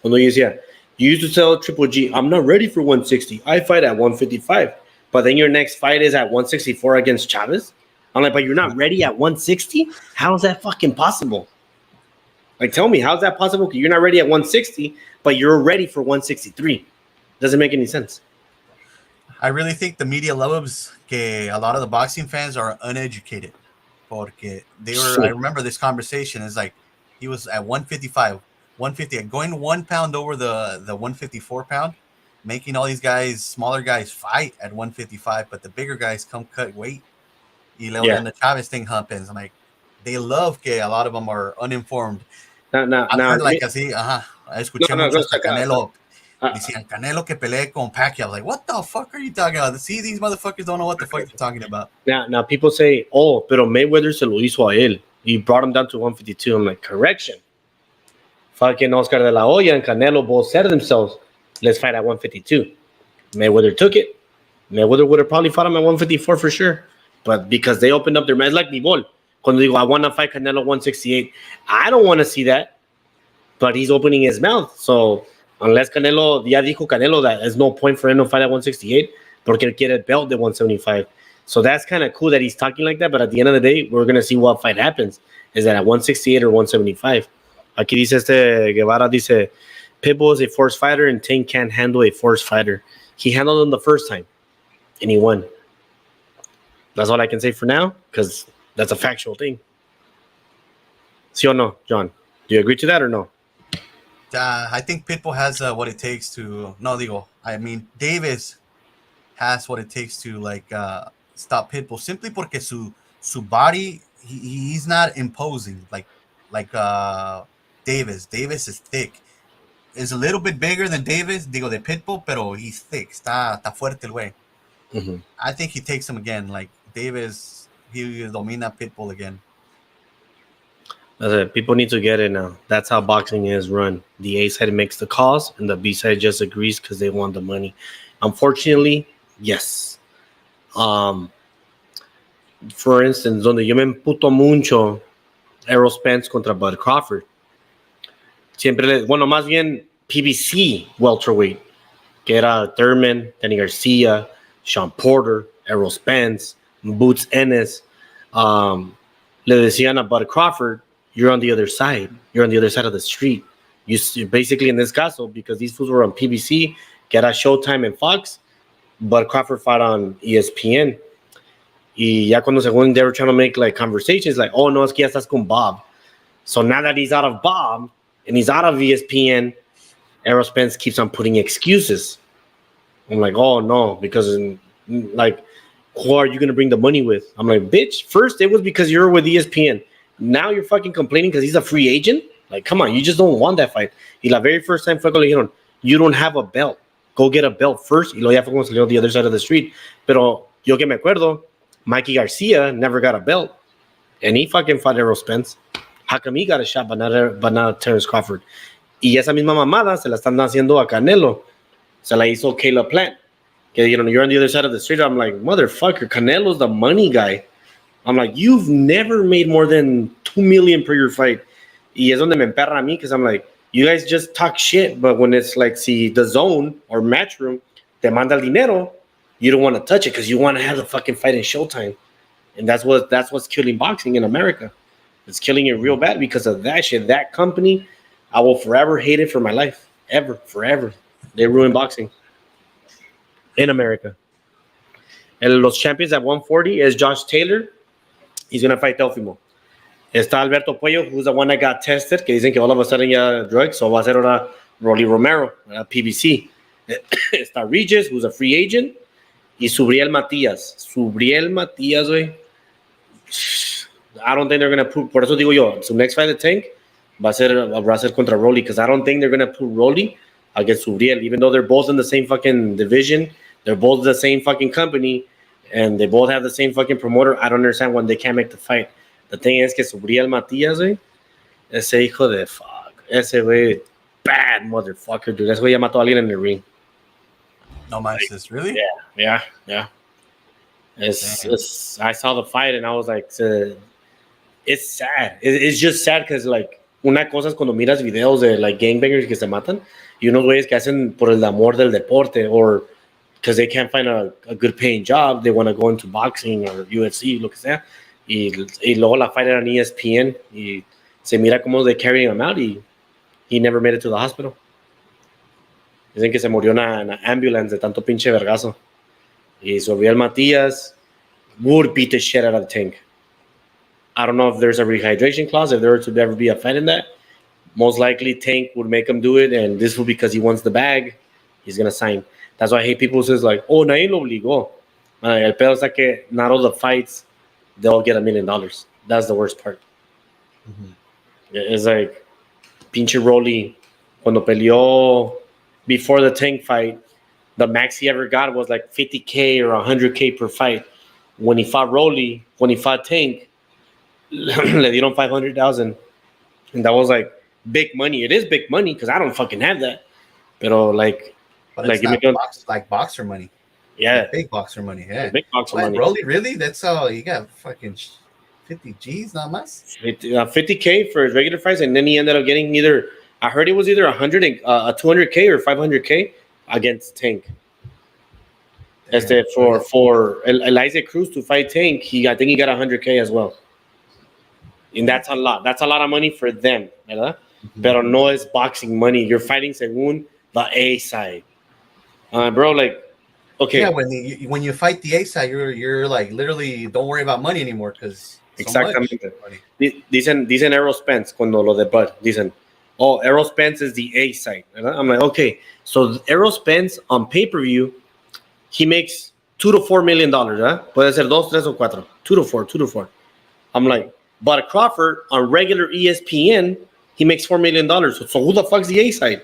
Cuando yo decía, you used to tell Triple G, I'm not ready for 160. I fight at 155. But then your next fight is at 164 against Chavez. I'm like, but you're not ready at 160? How is that fucking possible? Like, tell me, how's that possible? You're not ready at 160, but you're ready for 163. Doesn't make any sense. I really think the media loves que a lot of the boxing fans are uneducated. Porque I remember this conversation. It's like he was at 155, 150, going 1 pound over the 154 pound, making all these guys, smaller guys, fight at 155, but the bigger guys come cut weight. Y luego then the Chavez thing happens. I'm like, they love que a lot of them are uninformed. I've heard like así, escuché mucho hasta Canelo. Decían Canelo que pelee con Pacquiao. I was like, what the fuck are you talking about? See, these motherfuckers don't know what the fuck you're talking about. Now people say, oh, pero Mayweather se lo hizo a él. He brought him down to 152. I'm like, correction. Fucking Oscar de la Hoya and Canelo both said themselves, let's fight at 152. Mayweather took it. Mayweather would have probably fought him at 154 for sure. But because they opened up their minds, like Bivol. Cuando digo, I want to fight Canelo 168. I don't want to see that. But he's opening his mouth. So unless Canelo, ya dijo Canelo that there's no point for him to fight at 168 porque él quiere belt de 175. So that's kind of cool that he's talking like that. But at the end of the day, we're going to see what fight happens. Is that at 168 or 175? Aquí dice Guevara, dice, Pitbull is a forced fighter and Tank can't handle a forced fighter. He handled him the first time and he won. That's all I can say for now because that's a factual thing. Sí o no, John? Do you agree to that or no? I think Pitbull has what it takes to. No, digo. I mean, Davis has what it takes to stop Pitbull simply porque su body he's not imposing like Davis. Davis is thick. Is a little bit bigger than Davis, digo de Pitbull, pero he's thick. Está fuerte el güey. Mm-hmm. I think he takes him again. Like Davis, he domina Pitbull again. People need to get it now. That's how boxing is run. The A side makes the calls, and the B side just agrees because they want the money. Unfortunately, yes. For instance, donde yo me emputo mucho, Errol Spence contra Bud Crawford. Más bien PBC welterweight, que era Thurman, Danny Garcia, Sean Porter, Errol Spence, Boots Ennis. Le decían a Bud Crawford, you're on the other side. You're on the other side of the street. You basically, in this caso, because these fools were on PBC, que era Showtime and Fox, Bud Crawford fought on ESPN. Y ya cuando según they were trying to make like conversations, like, oh, no, es que ya estás con Bob. So now that he's out of Bob and he's out of ESPN, Errol Spence keeps on putting excuses. I'm like, oh, no, because like, who are you going to bring the money with? I'm like, bitch, first it was because you're with ESPN. Now you're fucking complaining because he's a free agent? Like, come on, you just don't want that fight. Y la very first time fue cuando le dijeron, you don't have a belt. Go get a belt first. Y luego ya fue cuando salió the other side of the street. Pero yo que me acuerdo, Mikey Garcia never got a belt. And he fucking fought Errol Spence. How come he got a shot but not Terrence Crawford? Y esa misma mamada se la están haciendo a Canelo. Se la hizo Caleb Plant. Que, you're on the other side of the street. I'm like, motherfucker, Canelo's the money guy. I'm like, you've never made more than $2 million per your fight. Y es donde me emperra a mí, because I'm like, you guys just talk shit, but when it's like, see, the zone or Matchroom te manda el dinero, you don't want to touch it because you want to have the fucking fight in Showtime. And that's what's killing boxing in America. It's killing it real bad because of that shit. That company, I will forever hate it for my life. Ever, forever. They ruined boxing in America. And los champions at 140 is Josh Taylor. He's going to fight Teofimo. Está Alberto Puello, who's the one that got tested, que dicen que all of a sudden ya drugs, so va a ser ahora Rolly Romero, PBC. Está Regis, who's a free agent, y Subriel Matías. Subriel Matías, güey. I don't think they're going to put, por eso digo yo, su next fight, the Tank, va a ser contra Rolly, because I don't think they're going to put Rolly against Uriel, even though they're both in the same fucking division, they're both the same fucking company, and they both have the same fucking promoter. I don't understand when they can't make the fight. The thing is que Uriel Matías, güey, ese hijo de fuck, ese güey, bad motherfucker, dude. Ese güey ya mató a alguien in the ring. No manches, really? Yeah. I saw the fight and I was like, it's sad. It's just sad because like una cosa es cuando miras videos de like gangbangers que se matan y unos güeyes que hacen por el amor del deporte or because they can't find a good paying job, they want to go into boxing or UFC, lo que sea. Y luego la fight era en ESPN y se mira como they carrying him out y he never made it to the hospital. Dicen que se murió en una ambulance de tanto pinche vergazo. Y Uriel Matías would beat the shit out of the Tank. I don't know if there's a rehydration clause, if there were to ever be a fight in that. Most likely Tank would make him do it, and this will because he wants the bag. He's going to sign. That's why I hate people who says like, oh, nadie lo obligó. El pedo es que not all the fights, they'll get $1 million. That's the worst part. Mm-hmm. It's like, pinche Rolly, cuando peleó before the Tank fight, the max he ever got was like $50K or $100K per fight. When he fought Rolly, when he fought Tank, le dieron $500,000. And that was like big money. It is big money because I don't fucking have that. Pero but it's not like boxer money. Yeah. Like big boxer money. Yeah. Big boxer money. Rolly, really? That's all you got fucking 50 G's, not much? 50K for his regular fights. And then he ended up getting I heard it was either 200K or 500K against Tank. For Eliza Cruz to fight Tank, I think he got 100K as well. And that's a lot. That's a lot of money for them, ¿verdad? Mm-hmm. Pero no es boxing money. You're fighting según the A side. Bro, like, okay. Yeah, when you fight the A side, you're like literally don't worry about money anymore because exactamente. Dicen Errol Spence cuando lo de Bud. Dicen, oh, Errol Spence is the A side. ¿verdad? I'm like, okay. So Errol Spence on pay-per-view, he makes $2 to $4 million. ¿verdad? Puede ser 2, 3 o 4. 2 to 4. I'm like, but Crawford on regular ESPN, he makes $4 million. So who the fuck's the A side?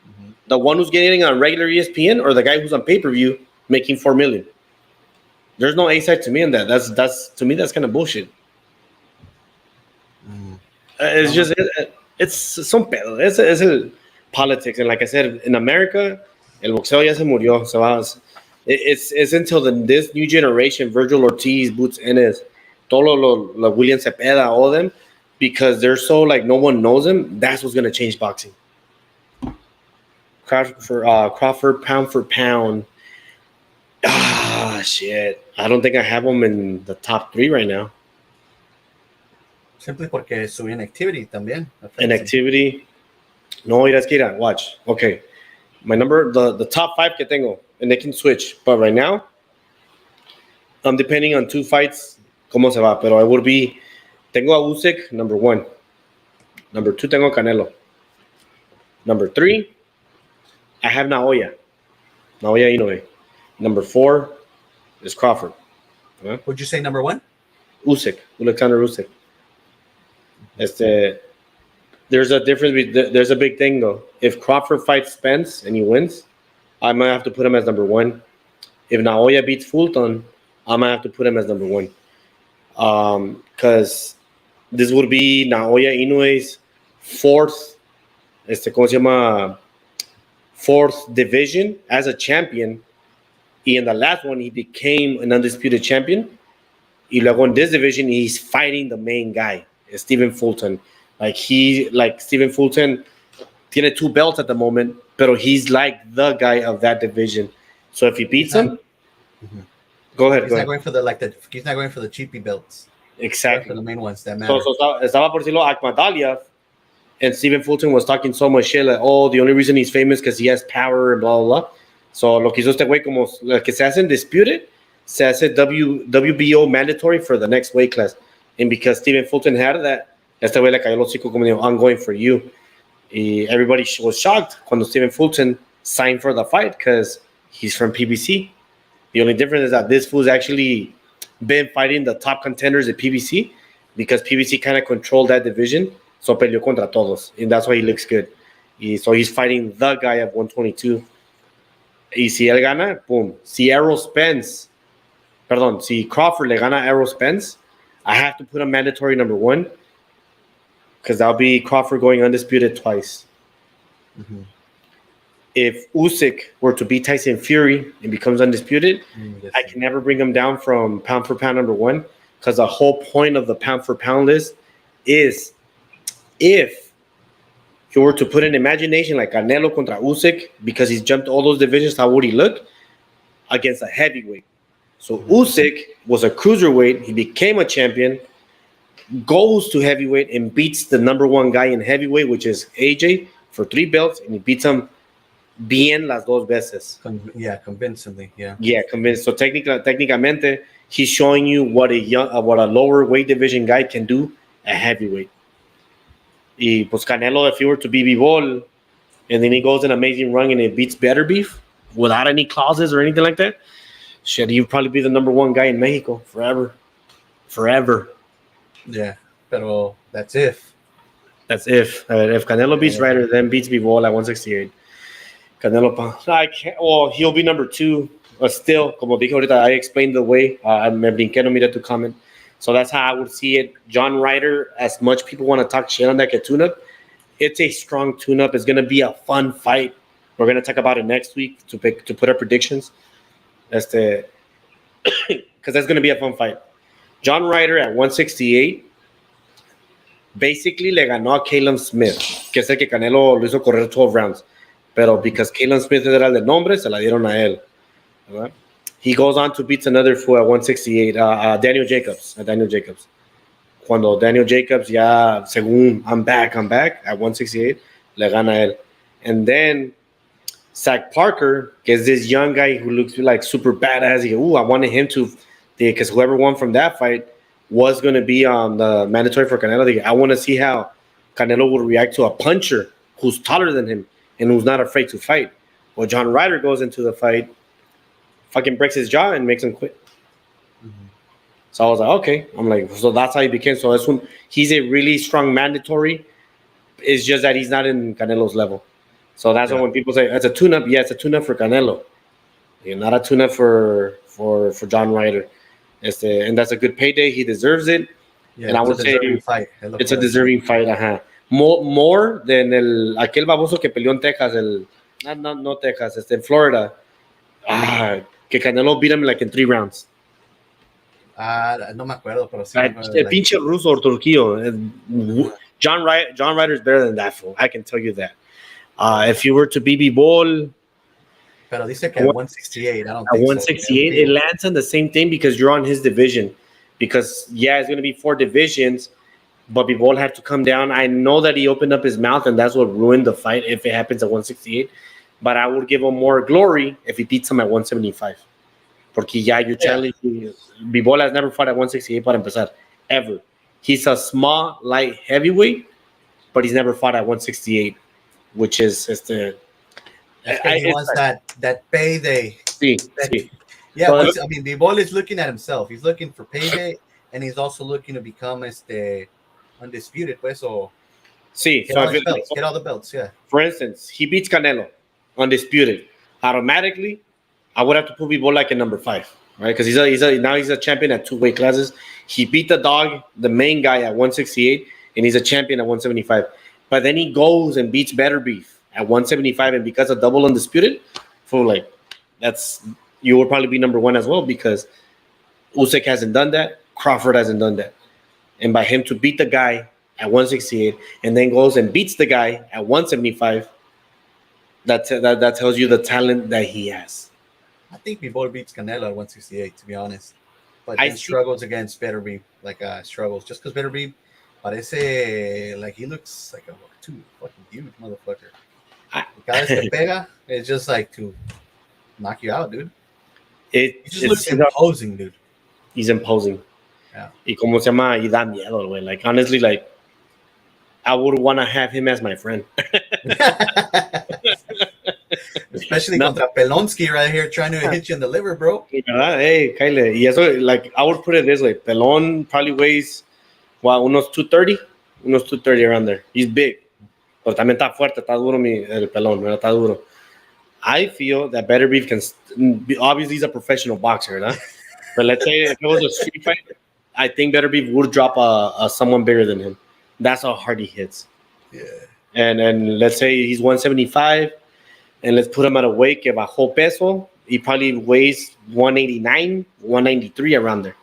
Mm-hmm. The one who's getting on regular ESPN or the guy who's on pay-per-view making $4 million? There's no A side to me in that. That's to me that's kind of bullshit. Mm. It's just it's some pedo. It's a politics, and like I said, in America, el boxeo ya se murió. So it's until this new generation, Virgil Ortiz, Boots Ennis, todo lo William Cepeda, all them, because they're so like no one knows them. That's what's gonna change boxing. Crawford, pound for pound. Shit. I don't think I have him in the top 3 right now. Simply porque su inactivity también. Inactivity. No, mira, watch. Okay. My number, the top 5 que tengo, and they can switch. But right now, I'm depending on 2 fights, cómo se va. Pero I would be, tengo a Usyk, number 1. Number 2, tengo Canelo. Number 3, I have Naoya Inoue. Number 4 is Crawford. Huh? Would you say number 1? Usyk, Alexander Usyk. There's a difference. There's a big thing though. If Crawford fights Spence and he wins, I might have to put him as number 1. If Naoya beats Fulton, I might have to put him as number 1. Because this would be Naoya Inoue's 4th, ¿cómo se llama? 4th division as a champion. Y in the last one, he became an undisputed champion. Y luego in this division, he's fighting the main guy, Stephen Fulton. Like Stephen Fulton tiene 2 belts at the moment, pero he's like the guy of that division. So if he beats him, mm-hmm. Go ahead. He's not going for he's not going for the cheapy belts. Exactly. For the main ones that matter. So estaba por decirlo Akhmadaliev, and Stephen Fulton was talking so much shit like, oh, the only reason he's famous because he has power and blah, blah, blah. So lo que hizo este güey como que se hacen disputed, se hace WBO mandatory for the next weight class. And because Stephen Fulton had that, este güey le cayó el hocico como dijo, I'm going for you. Y everybody was shocked cuando Stephen Fulton signed for the fight because he's from PBC. The only difference is that this fool's actually been fighting the top contenders at PBC because PBC kind of controlled that division. So peleó contra todos. And that's why he looks good. So he's fighting the guy at 122. Y si él gana, boom. Si Errol Spence, perdón, si Crawford le gana a Errol Spence, I have to put him mandatory number 1 because that'll be Crawford going undisputed twice. Mm-hmm. If Usyk were to beat Tyson Fury and becomes undisputed, I can never bring him down from pound for pound number 1 because the whole point of the pound for pound list is if you were to put an imagination like Canelo contra Usyk, because he's jumped all those divisions, how would he look against a heavyweight? So Usyk was a cruiserweight. He became a champion, goes to heavyweight and beats the number 1 guy in heavyweight, which is AJ, for 3 belts, and he beats him bien las dos veces. Convincingly. Yeah, convinced. So técnicamente, he's showing you what a lower weight division guy can do at heavyweight. Y pues Canelo, if he were to be Bivol, and then he goes an amazing run and it beats Better Beef without any clauses or anything like that, shit, he'd probably be the number 1 guy in Mexico forever. Yeah, pero that's if. That's if Canelo beats Ryder, then beats Bivol at 168. Canelo, he'll be number 2. Still, como dije ahorita, I explained the way. Me brinqué, no mira tu comment. So that's how I would see it. John Ryder, as much people want to talk shit on that tune-up, it's a strong tune-up. It's going to be a fun fight. We're going to talk about it next week to put our predictions. Because that's going to be a fun fight. John Ryder at 168 basically le ganó a Caleb Smith, que es el que Canelo lo hizo correr 12 rounds. Pero because Caleb Smith era el de nombre, se la dieron a él. ¿Verdad? He goes on to beat another fool at 168, Daniel Jacobs. Cuando Daniel Jacobs ya, según I'm back at 168, le gana a él. And then Zach Parker, que is this young guy who looks like super badass. I wanted him to, because whoever won from that fight was going to be the mandatory for Canelo. I want to see how Canelo would react to a puncher who's taller than him and who's not afraid to fight. Well, John Ryder goes into the fight, fucking breaks his jaw and makes him quit. Mm-hmm. So I was like, okay. I'm like, so that's how he became. So he's a really strong mandatory. It's just that he's not in Canelo's level. So that's why when people say it's a tune-up, yeah, it's a tune-up for Canelo. Not a tune-up for John Ryder. And that's a good payday. He deserves it. Yeah, and I would say it's a deserving fight. More than aquel baboso que peleó en Texas, no Texas, en Florida. Que Canelo beat him like in 3 rounds. No me acuerdo, pero sí. El pinche ruso or turquillo. John Ryder is better than that fool. I can tell you that. If you were to be Ball, pero dice que at 168. I don't think at 168, so. It lands on the same thing because you're on his division. Because it's going to be 4 divisions, but Bivol had to come down. I know that he opened up his mouth, and that's what ruined the fight if it happens at 168. But I would give him more glory if he beats him at 175. Porque you're challenging. Bivol has never fought at 168 para empezar, ever. He's a small, light heavyweight, but he's never fought at 168, which is he wants that payday. Sí. Yeah, but, I mean, Bivol is looking at himself. He's looking for payday, and he's also looking to become undisputed. Pues, so get all the belts. Yeah. For instance, he beats Canelo, undisputed. Automatically, I would have to put Bivol like a number 5, right? Because now he's a champion at 2 weight classes. He beat the dog, the main guy, at 168, and he's a champion at 175. But then he goes and beats Better Beef at 175, and because of double undisputed, you will probably be number 1 as well because Usyk hasn't done that, Crawford hasn't done that, and by him to beat the guy at 168 and then goes and beats the guy at 175, that tells you the talent that he has. I think Bivol beats Canelo at 168, to be honest. But he struggles against Better Beef, struggles. Just because Better Beef, parece like he looks like a fucking huge motherfucker. Cada vez que pega, it's just like to knock you out, dude. He just looks imposing, dude. He's imposing. Yeah. Y como se llama, y da miedo, güey. Like, honestly, like, I would want to have him as my friend. Especially contra Pelonsky right here trying to hit you in the liver, bro. Hey, Kyle. Y eso, like, I would put it this way. Pelon probably weighs, unos 230? Unos 230 around there. He's big. Pero también está fuerte, está duro el pelón, ¿verdad? Está duro. I feel that Beterbiev obviously he's a professional boxer, ¿verdad? But let's say if it was a street fight, I think Beterbiev would drop a someone bigger than him. That's how hard he hits. Yeah. And let's say he's 175, and let's put him at a weight que bajó peso. He probably weighs 189, 193 around there.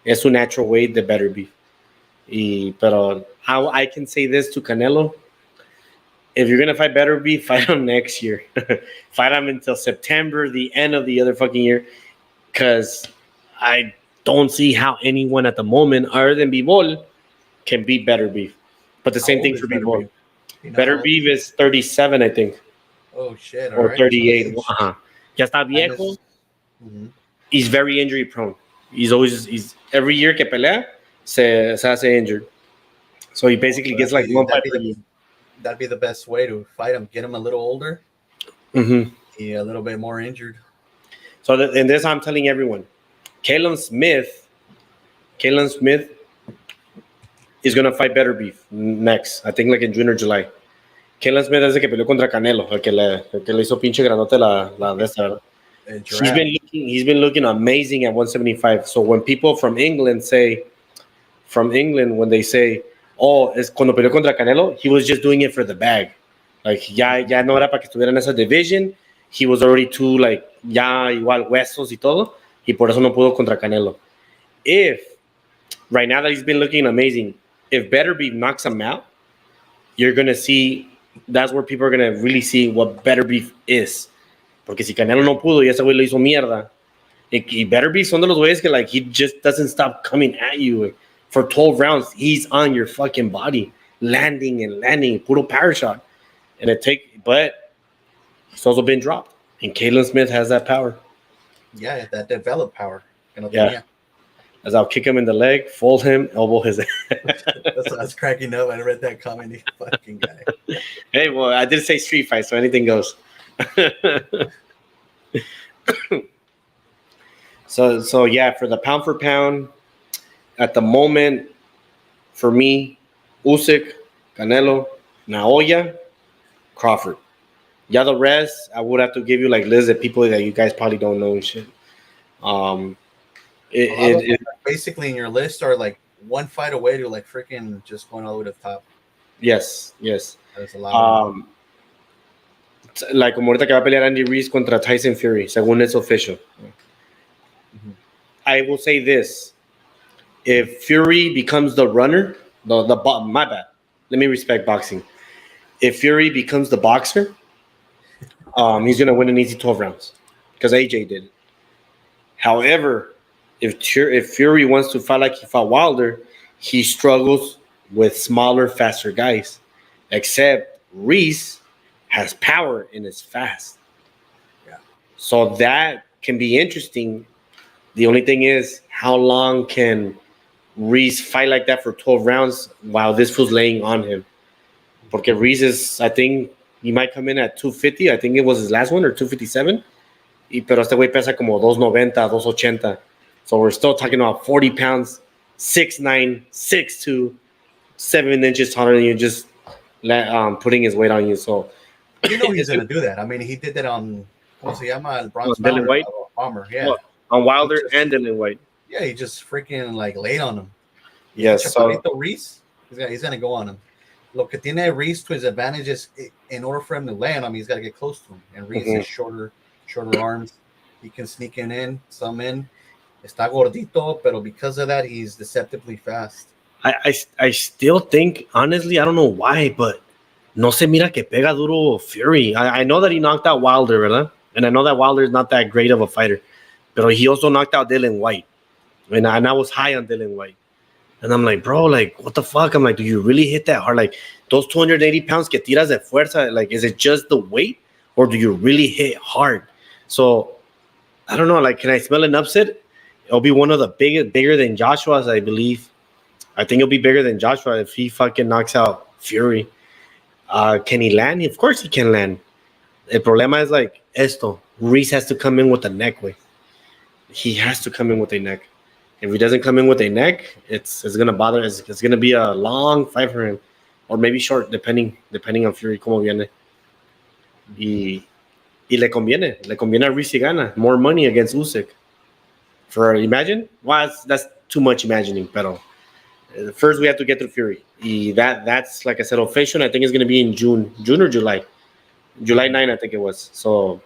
Es su natural weight, the Beterbiev. Pero how I can say this to Canelo, if you're gonna fight Beterbiev, fight him next year. Fight him until September, the end of the other fucking year, because I don't see how anyone at the moment, other than Bivol, can beat Beterbiev. But the same thing for Bivol. Beterbiev is 37, I think. Oh shit! Or 38. Uh-huh. Ya está viejo. He's very injury prone. He's every year que pelea se hace injured. So he basically gets like one fight per year. That'd be the best way to fight him. Get him a little older. Yeah, a little bit more injured. So and this I'm telling everyone. Callum Smith is gonna fight Beterbiev next. I think like in June or July. Callum Smith es el que peleó contra Canelo, el que le hizo pinche granote la de esta. He's been looking amazing at 175. So when people from England when they say, oh, es cuando peleó contra Canelo, he was just doing it for the bag. Like ya no era para que estuviera en esa division. He was already too like ya igual huesos y todo, y por eso no pudo contra Canelo. If right now that he's been looking amazing, if Beterbiev knocks him out, you're gonna see. That's where people are gonna really see what Beterbiev is. Porque si Canelo no pudo y ese güey lo hizo mierda, y Beterbiev son de los güeyes que like he just doesn't stop coming at you for 12 rounds. He's on your fucking body, landing, puro power shot, but he's also been dropped. And Callum Smith has that power. Yeah, that developed power. Yeah. As I'll kick him in the leg, fold him, elbow his head. That's what I was cracking up. I read that comment. You fucking guy. Hey, well, I did say street fight, so anything goes. So yeah, for the pound for pound, at the moment, for me, Usyk, Canelo, Naoya, Crawford. Yeah, the rest, I would have to give you like lists of people that you guys probably don't know and shit. Basically in your list are like one fight away to like freaking just going all the way to the top. Yes. There's a lot. Like como ahorita que va a pelear Andy Ruiz contra Tyson Fury, según es official. I will say this: if Fury becomes the runner, my bad. Let me respect boxing. If Fury becomes the boxer, he's gonna win an easy 12 rounds because AJ did it. However, if Fury wants to fight like he fought Wilder, he struggles with smaller, faster guys. Except Reese has power and is fast. Yeah. So that can be interesting. The only thing is, how long can Reese fight like that for 12 rounds while this fool's laying on him? Porque Reese is, I think, he might come in at 250. I think it was his last one, or 257. Pero este güey pesa como 290, 280. So we're still talking about 40 pounds, 6'9", 6'2", 7 inches taller than you, just putting his weight on you. So you know he's gonna do that. I mean, he did that on ¿cómo se llama? El Bronx Dylan White? Bomber, yeah. Well, on Wilder and Dylan White. Yeah, he just freaking like laid on him. Yes. So Reese, he's gonna go on him. Lo que tiene Reese to his advantage is in order for him to land on him, he's got to get close to him. And Reese is shorter arms. He can sneak in, some in. Está gordito, pero because of that, he's deceptively fast. I still think, honestly, I don't know why, but no se mira que pega duro Fury. I know that he knocked out Wilder, ¿verdad? And I know that Wilder is not that great of a fighter, but he also knocked out Dylan White. And I was high on Dylan White. And I'm like, bro, like, what the fuck? I'm like, do you really hit that hard? Like, those 280 pounds que tiras de fuerza, like, is it just the weight? Or do you really hit hard? So, I don't know. Like, can I smell an upset? It'll be one of the bigger than Joshua's, I believe. I think it'll be bigger than Joshua if he fucking knocks out Fury. Can he land? Of course he can land. El problema is like esto. Reese has to come in with a neck, way. He has to come in with a neck. If he doesn't come in with a neck, it's gonna bother. It's gonna be a long fight for him. or maybe short, depending on Fury cómo viene. Y le conviene a Reese si gana. More money against Usyk. For imagine, well, that's too much imagining, pero first we have to get through Fury. Y that's like I said, official. I think it's going to be in June or July. July 9, I think it was. So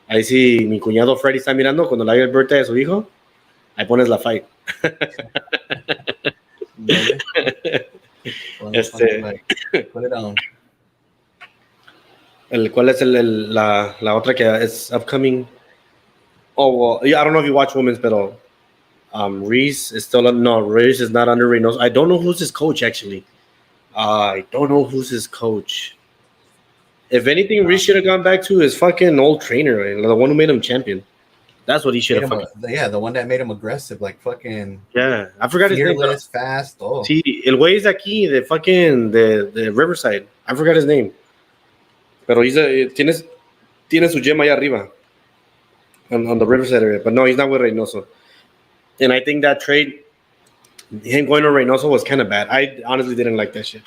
ahí sí, mi cuñado Freddy está mirando cuando le haga el birthday de su hijo. Ahí pones la fight. Put it on. ¿Cuál es la otra que es upcoming? Oh, well, I don't know if you watch women's, pero Reese is still no. Reese is not under Reynoso. I don't know who's his coach actually. I don't know who's his coach. If anything, Reese should have gone back to his fucking old trainer, right? The one who made him champion. That's what he should have. The one that made him aggressive, like fucking. Yeah, I forgot his name. Fearless, fast. Oh. Sí, el güey es aquí de fucking de Riverside. I forgot his name. Pero tiene su gym allá arriba on the Riverside area. But no, he's not with Reynoso. And I think that trade, him going to Reynoso was kind of bad. I honestly didn't like that shit.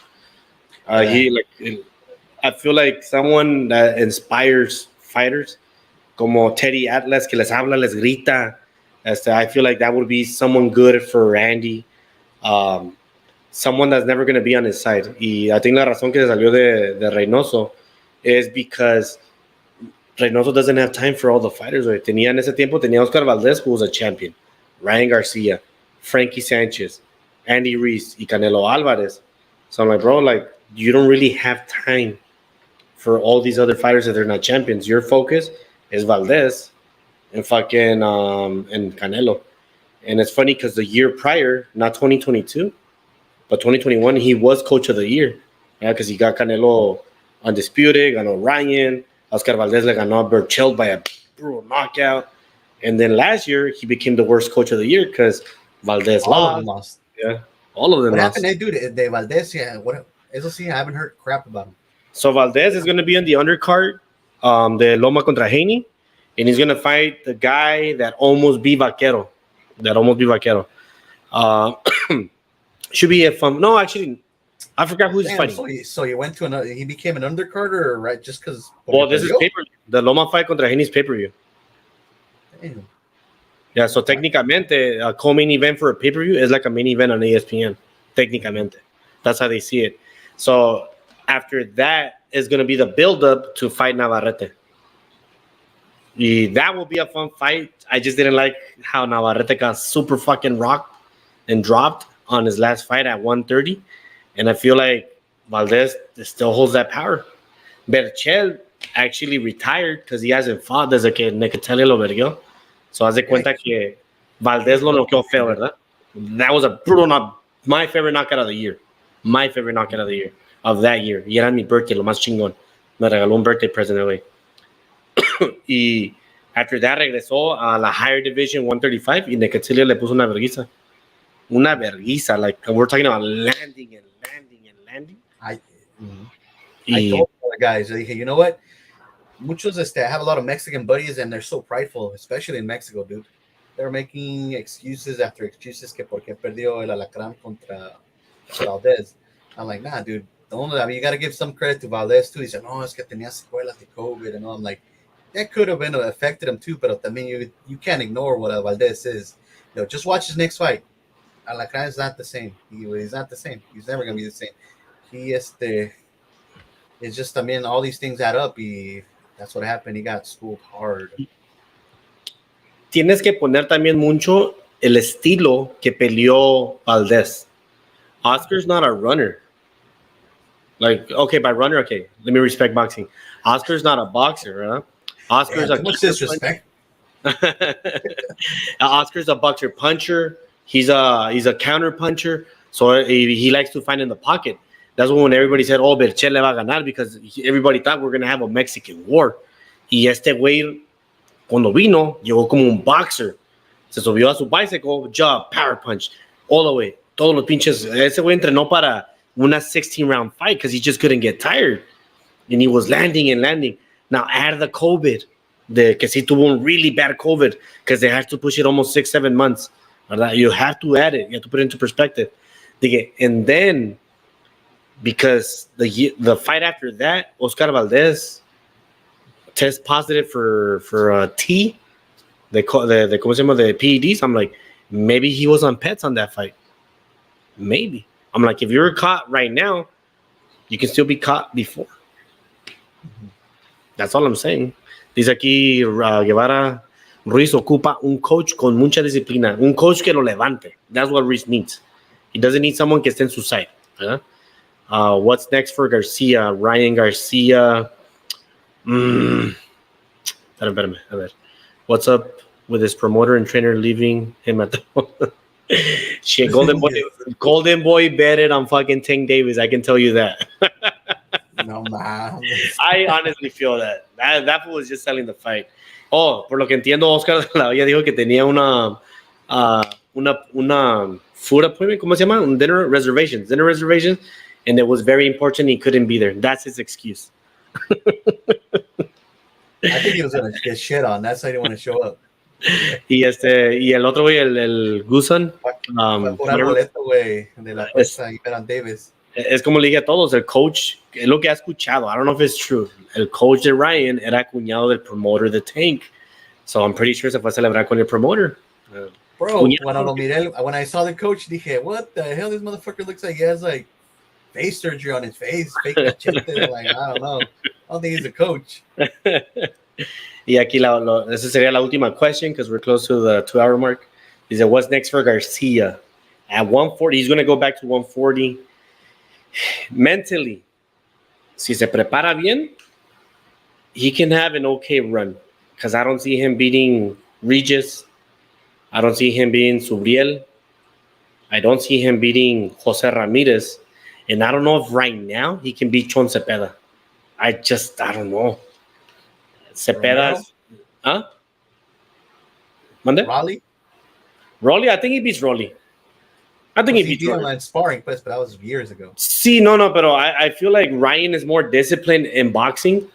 I feel like someone that inspires fighters, como Teddy Atlas, que les habla, les grita. I feel like that would be someone good for Randy. Someone that's never going to be on his side. Y I think la razón que se salió de Reynoso is because Reynoso doesn't have time for all the fighters. Right? En ese tiempo tenía Oscar Valdez, who was a champion, Ryan Garcia, Frankie Sanchez, Andy Reese, y Canelo Alvarez. So I'm like, bro, like, you don't really have time for all these other fighters that they're not champions. Your focus is Valdez and fucking and Canelo. And it's funny because the year prior, not 2022, but 2021, he was coach of the year. Yeah, because he got Canelo undisputed, ganó Ryan, Oscar Valdez le ganó Berchelt by a brutal knockout. And then last year, he became the worst coach of the year because Valdez lost. Yeah, all of them what lost. What happened, dude? De Valdez, yeah. Eso sí, I haven't heard crap about him. So Valdez is going to be on the undercard, the Loma contra Haney, and he's going to fight the guy that almost beat Vaquero. Should be a fun. No, actually, I forgot who's fighting. So he went to another. He became an undercarder, right? Just because. Well, this is pay-per-view. The Loma fight contra Haney is pay-per-view. Damn. Yeah, so técnicamente, a co-main event for a pay-per-view is like a main event on ESPN. Técnicamente, that's how they see it. So after that is going to be the build-up to fight Navarrete. That will be a fun fight. I just didn't like how Navarrete got super fucking rocked and dropped on his last fight at 130. And I feel like Valdez still holds that power. Berchelt actually retired because he hasn't fought desde que Nicatelli lo verguió. So haz de cuenta que Valdez lo noqueó feo, ¿verdad? That was a brutal my favorite knockout of the year. My favorite knockout of the year. Of that year. Y era mi birthday, lo más chingón. Me regaló un birthday present, güey. Y after that regresó a la higher division 135 y Nicatelli le puso una vergüenza. Una vergüenza. Like, we're talking about landing. I told the guys, hey, you know what? Muchos I have a lot of Mexican buddies and they're so prideful, especially in Mexico, dude. They're making excuses after excuses que porque perdió el Alacrán contra Valdez. I'm like, nah, dude. You got to give some credit to Valdez too. He said, no, es que tenía secuelas de COVID and all. I'm like, that could have been affected him too, but I mean, you can't ignore what Valdez is. You know, just watch his next fight. Alacrán is not the same. He's not the same. He's never gonna be the same. It's just, I mean, all these things add up. That's what happened. He got schooled hard. Tienes que poner también mucho el estilo que peleó Valdez. Oscar's not a runner. Like, okay, by runner, okay. Let me respect boxing. Oscar's not a boxer, huh? Oscar's too much disrespect. Oscar's a boxer puncher. He's a counter puncher. So he likes to find in the pocket. That's when everybody said, oh, Berchelt le va a ganar, because everybody thought we're going to have a Mexican war. Y este güey, cuando vino, llegó como un boxer. Se subió a su bicycle, jab, power punch, all the way. Todos los pinches. Ese güey entrenó para una 16-round fight because he just couldn't get tired. And he was landing. Now, add the COVID, que sí tuvo un really bad COVID because they had to push it almost 6-7 months. ¿Verdad? You have to add it. You have to put it into perspective. And then because the fight after that, Oscar Valdez test positive for T. They call the ¿cómo se llama? The PEDs. I'm like, maybe he was on pets on that fight. Maybe. I'm like, if you're caught right now, you can still be caught before. That's all I'm saying. Dice aquí Guevara, Ruiz ocupa un coach con mucha disciplina, un coach que lo levante. That's what Ruiz needs. He doesn't need someone que esté en su side. What's next for Garcia? Ryan Garcia. Espérame. A ver. What's up with his promoter and trainer leaving him at the shit? Golden Boy betted on fucking Tank Davis. I can tell you that. No man. I honestly feel that fool was just selling the fight. Oh, por lo que entiendo, Oscar de la Hoya dijo que tenía una food appointment. ¿Cómo se llama? Un dinner reservations, and it was very important. He couldn't be there. That's his excuse. I think he was gonna get shit on. That's why he didn't want to show up. Y el otro güey, el Gusan, Por el boleto, güey, de la fuerza y Peran Davis. Es como le dije a todos, el coach, es lo que ha escuchado. I don't know if it's true. El coach de Ryan era cuñado del promoter de Tank. So I'm pretty sure se fue a celebrar con el promoter. Bro, when I saw the coach, dije, what the hell? This motherfucker looks like he has like face surgery on his face. Fake machete. Like, I don't know. I don't think he's a coach. Y aquí esa sería la última question because we're close to the 2-hour mark. He said, what's next for Garcia? At 140, he's going to go back to 140. Mentally, si se prepara bien, he can have an okay run. Because I don't see him beating Regis. I don't see him beating Subriel. I don't see him beating Jose Ramirez. And I don't know if right now he can beat Chon Cepeda. I don't know. Cepeda. Huh? Mande? Rolly? I think he beats Rolly. I think he beats Rolly. In sparring, but that was years ago. Sí, no, pero I feel like Ryan is more disciplined in boxing.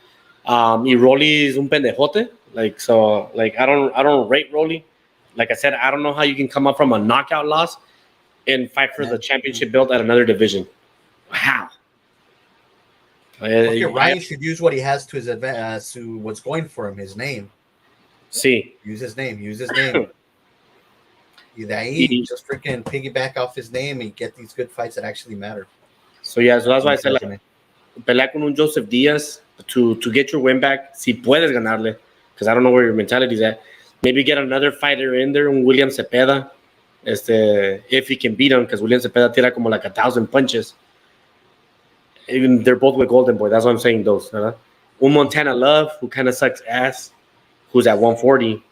Y Rolly is un pendejote. I don't rate Rolly. Like I said, I don't know how you can come up from a knockout loss and fight for the championship belt at another division. How? Okay, Ryan should use what he has to his advantage, to what's going for him, his name. Sí. Use his name. Y de ahí, just freaking piggyback off his name and get these good fights that actually matter. So that's why I said, pelea con un Joseph Diaz to get your win back. Si puedes ganarle, because I don't know where your mentality is at. Maybe get another fighter in there, un William Cepeda, if he can beat him, because William Cepeda tira como like 1,000 punches. Even they're both with Golden Boy. That's what I'm saying. Those, ¿verdad? Un Montana Love, who kind of sucks ass, who's at 140.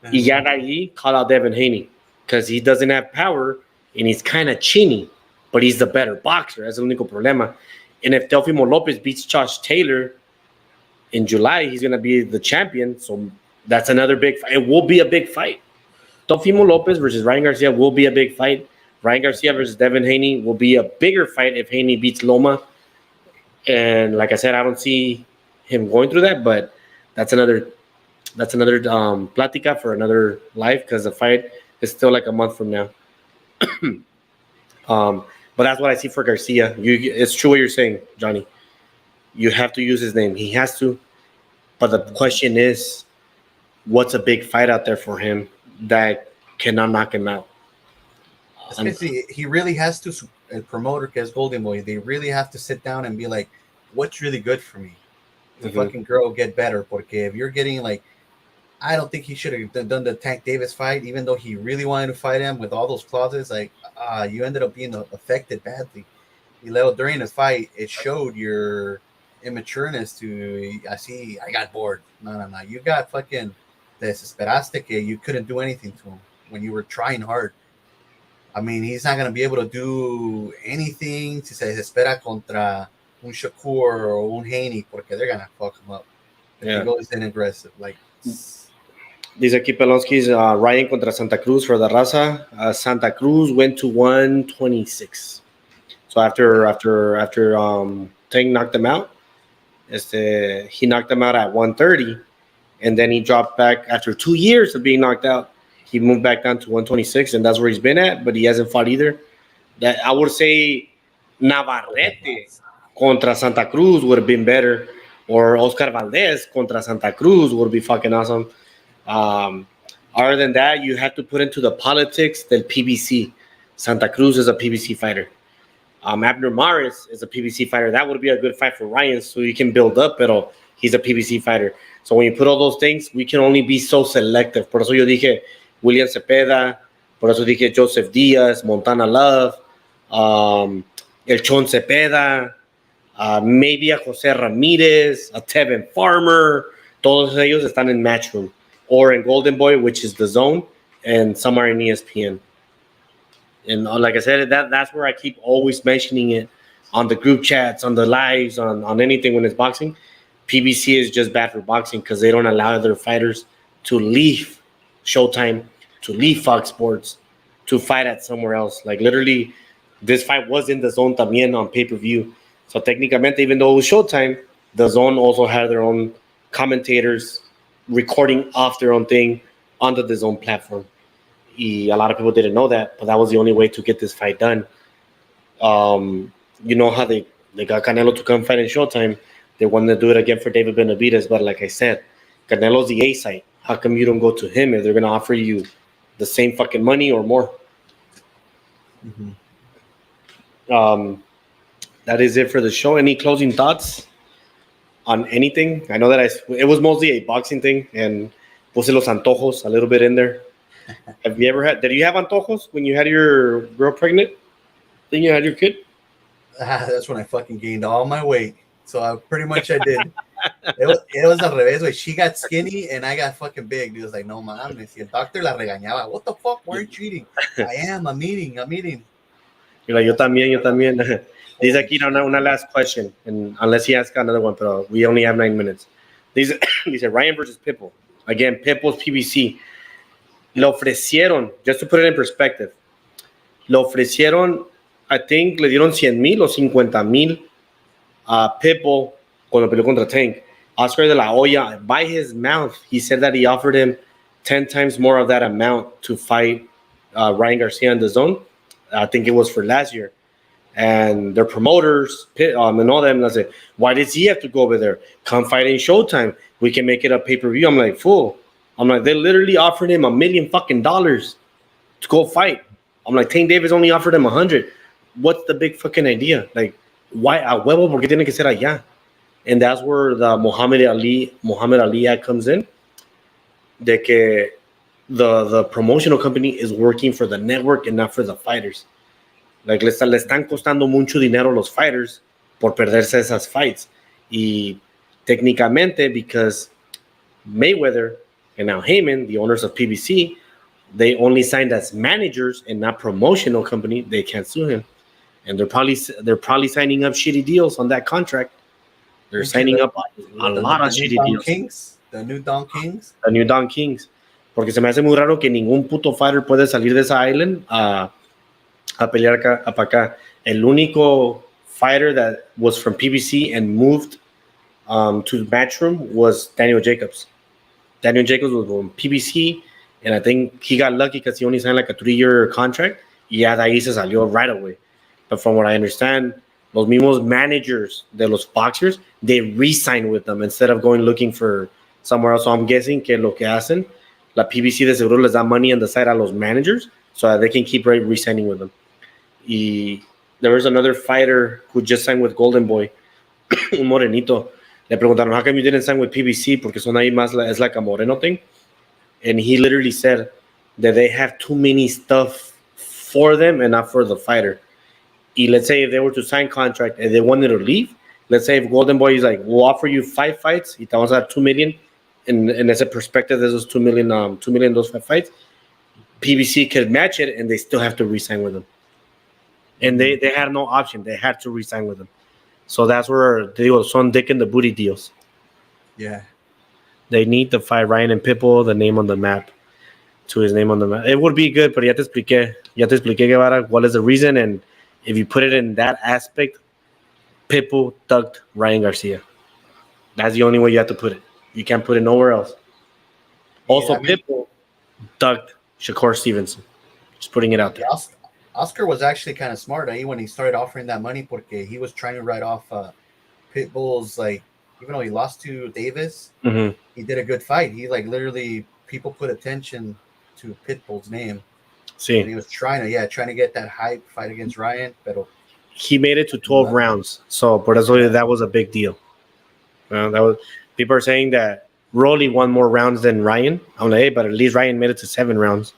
Y ya de ahí, call out Devin Haney, because he doesn't have power and he's kind of chinny, but he's the better boxer. That's the único problema. And if Teofimo Lopez beats Josh Taylor in July, he's going to be the champion. So that's another big fight. It will be a big fight. Teofimo Lopez versus Ryan Garcia will be a big fight. Ryan Garcia versus Devin Haney will be a bigger fight if Haney beats Loma. And like I said, I don't see him going through that, but that's another plática for another life, because the fight is still like a month from now. But that's what I see for Garcia. It's true what you're saying, Johnny. You have to use his name. He has to. But the question is, what's a big fight out there for him that cannot knock him out? He really has to, a promoter que es Golden Boy, they really have to sit down and be like, what's really good for me? The fucking girl get better. Porque if you're getting like, I don't think he should have done the Tank Davis fight, even though he really wanted to fight him with all those clauses. Like, you ended up being affected badly. During the fight, it showed your immatureness to, I got bored. No. You got fucking desesperaste que you couldn't do anything to him when you were trying hard. I mean, he's not going to be able to do anything si se desespera contra un Shakur or un Haney, porque they're going to fuck him up. If he goes in aggressive. Like, dice aquí Pelonsky's Ryan contra Santa Cruz for the raza. Santa Cruz went to 126. So after Tank knocked him out, he knocked him out at 130, and then he dropped back after 2 years of being knocked out. He moved back down to 126, and that's where he's been at, but he hasn't fought either. That I would say Navarrete contra Santa Cruz would have been better, or Oscar Valdez contra Santa Cruz would be fucking awesome. Um, Other than that, you have to put into the politics del PBC. Santa Cruz is a PBC fighter. Abner Maris is a PBC fighter. That would be a good fight for Ryan, so you can build up, pero he's a PBC fighter. So when you put all those things, we can only be so selective. Por eso yo dije William Cepeda, por eso dije Joseph Diaz, Montana Love, El Chon Cepeda, maybe a Jose Ramirez, a Tevin Farmer. Todos ellos están en Matchroom or in Golden Boy, which is the Zone, and some are in ESPN. And like I said, that's where I keep always mentioning it on the group chats, on the lives, on anything when it's boxing. PBC is just bad for boxing because they don't allow their fighters to leave Showtime, to leave Fox Sports, to fight at somewhere else. Like literally, this fight was in the Zone también on pay-per-view. So técnicamente, even though it was Showtime, the Zone also had their own commentators recording off their own thing onto the Zone platform. A lot of people didn't know that, but that was the only way to get this fight done. You know how they got Canelo to come fight in Showtime. They wanted to do it again for David Benavidez, but like I said, Canelo's the A site. How come you don't go to him if they're going to offer you the same fucking money or more? Mm-hmm. That is it for the show. Any closing thoughts on anything? I know that it was mostly a boxing thing, and puse los antojos a little bit in there. Did you have antojos when you had your girl pregnant? Then you had your kid? That's when I fucking gained all my weight. So I did. It was al revés, güey. She got skinny and I got fucking big. He was like, no mames. Y el doctor la regañaba. What the fuck? Why aren't you eating? I'm eating. You're like, yo también. Dice aquí una last question, and unless he asks another one, but we only have 9 minutes. Dice Ryan versus Pitbull. Again, Pitbull's PBC. Le ofrecieron, just to put it in perspective, le ofrecieron, I think, le dieron 100,000 o 50,000 a Pitbull cuando peleó contra Tank. Oscar de la Hoya, by his mouth, he said that he offered him 10 times more of that amount to fight Ryan Garcia in the Zone. I think it was for last year. And their promoters, and all them, I said, why does he have to go over there? Come fight in Showtime. We can make it a pay-per-view. I'm like, fool. I'm like, they literally offered him $1 million fucking dollars to go fight. I'm like, Tank Davis only offered him 100. What's the big fucking idea? Like, why a huevo? Porque tiene que ser allá? And that's where the Muhammad Ali act comes in. De que the promotional company is working for the network and not for the fighters. Like, le están costando mucho dinero a los fighters por perderse esas fights. Y técnicamente, because Mayweather and now Heyman, the owners of PBC, they only signed as managers and not promotional company. They can't sue him, and they're probably signing up shitty deals on that contract. They're signing up a lot of shitty deals. The new Don Kings. The new Don Kings. Porque se me hace muy raro que ningún puto fighter puede salir de esa island a pelear acá, para acá. El único fighter that was from PBC and moved to the Matchroom was Daniel Jacobs. Daniel Jacobs was from PBC, and I think he got lucky because he only signed like a 3-year contract. Yeah, de ahí se salió right away. But from what I understand, los mismos managers de los boxers, they re-sign with them instead of going looking for somewhere else. So I'm guessing que lo que hacen, la PBC de seguro les da money on the side a los managers so that they can keep re-signing with them. Y there was another fighter who just signed with Golden Boy, un morenito. Le preguntaron, how come you didn't sign with PBC? Porque son ahí más, es like a moreno thing. And he literally said that they have too many stuff for them and not for the fighter. Y let's say if they were to sign contract and they wanted to leave, let's say if Golden Boy is like, we'll offer you 5 fights, y te vamos a dar $2 million, and as a perspective, there's those $2 million, those 5 fights, PBC could match it and they still have to re-sign with them. And they had no option. They had to re-sign with them. So that's where they were son dick in the booty deals. Yeah. They need to fight Ryan and Pitbull, the name on the map, to his name on the map. It would be good, but ya te expliqué, Guevara, what is the reason. And if you put it in that aspect, Pitbull thugged Ryan Garcia. That's the only way you have to put it. You can't put it nowhere else. Also, Pitbull thugged Shakur Stevenson. Just putting it out there. Oscar was actually kind of smart when he started offering that money porque he was trying to write off Pitbull's, like, even though he lost to Davis, Mm-hmm. he did a good fight. He, like, literally, people put attention to Pitbull's name. And See, he was trying to get that hype fight against Ryan, pero he made it to 12 rounds, so por eso that was a big deal. That was people are saying that Rolly won more rounds than Ryan. I'm like, hey, but at least Ryan made it to 7 rounds,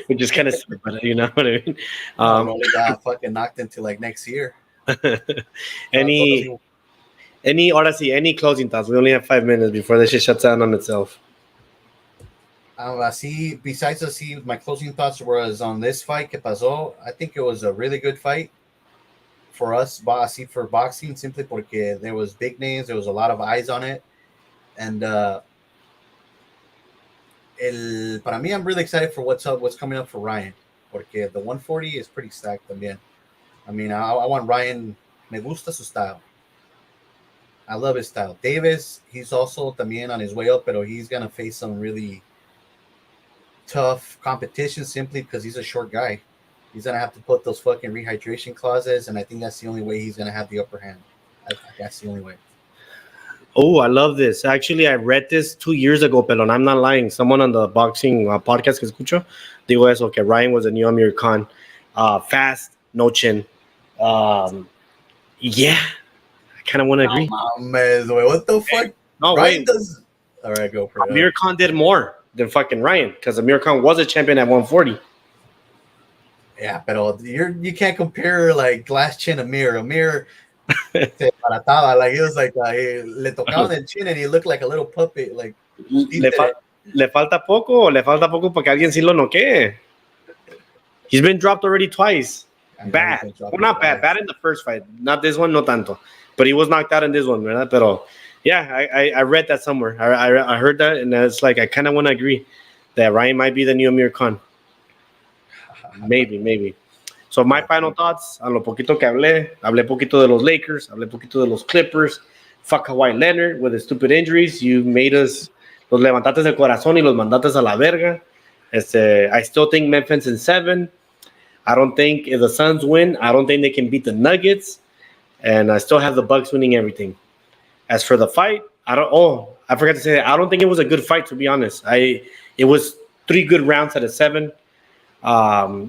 which is kind of sad, but you know what I mean. Rolly got fucking knocked into, like, next year. any any closing thoughts? We only have 5 minutes before this shit shuts down on itself. Besides my closing thoughts was on this fight, que pasó. I think it was a really good fight for us, así for boxing, simply porque there was big names, there was a lot of eyes on it, and para mí, I'm really excited for what's coming up for Ryan, porque the 140 is pretty stacked también. I mean, I want Ryan. Me gusta su style. I love his style. Davis, he's also también on his way up, pero he's gonna face some really tough competition simply because he's a short guy. He's gonna have to put those fucking rehydration clauses, and I think that's the only way he's gonna have the upper hand. That's the only way. Oh, I love this. Actually, I read this 2 years ago, Pelon. I'm not lying. Someone on the boxing podcast que escucho digo eso, que Ryan was a new Amir Khan. Fast, no chin. Yeah, I kind of want to agree. What the fuck? No, Ryan wait. does. All right, go for it. Amir Khan did more than fucking Ryan because Amir Khan was a champion at 140. Yeah, but you can't compare like glass chin Amir. Amir se barataba, like it was like le tocaban el chin and he looked like a little puppet. Like le falta poco para que alguien sí lo noquee. He's been dropped already twice. Bad. Well, not bad. Bad in the first fight. Not this one, no tanto. But he was knocked out in this one, ¿verdad? Pero yeah, I read that somewhere. I heard that, and it's like I kind of want to agree that Ryan might be the new Amir Khan. Maybe. So my final thoughts, a lo poquito que hablé poquito de los Lakers, hablé poquito de los Clippers. Fuck Kawhi Leonard with his stupid injuries. You made us, los levantaste del corazón y los mandaste a la verga. I still think Memphis in 7. I don't think if the Suns win, I don't think they can beat the Nuggets. And I still have the Bucks winning everything. As for the fight, I forgot to say that. I don't think it was a good fight, to be honest. It was 3 good rounds out of 7.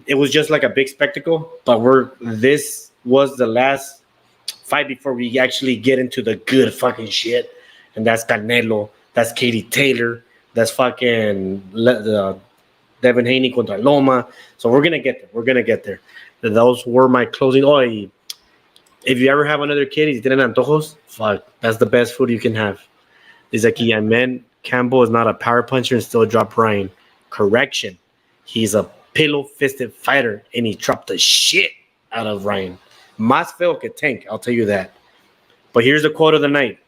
It was just like a big spectacle. But this was the last fight before we actually get into the good fucking shit. And that's Canelo. That's Katie Taylor. That's fucking Devin Haney contra Loma. So we're gonna get there. Those were my closing. If you ever have another kid, y tienen antojos, fuck, that's the best food you can have. Dice aquí, I meant Campbell is not a power puncher and still dropped Ryan. Correction, he's a pillow-fisted fighter and he dropped the shit out of Ryan. Más feo que Tank, I'll tell you that. But here's the quote of the night: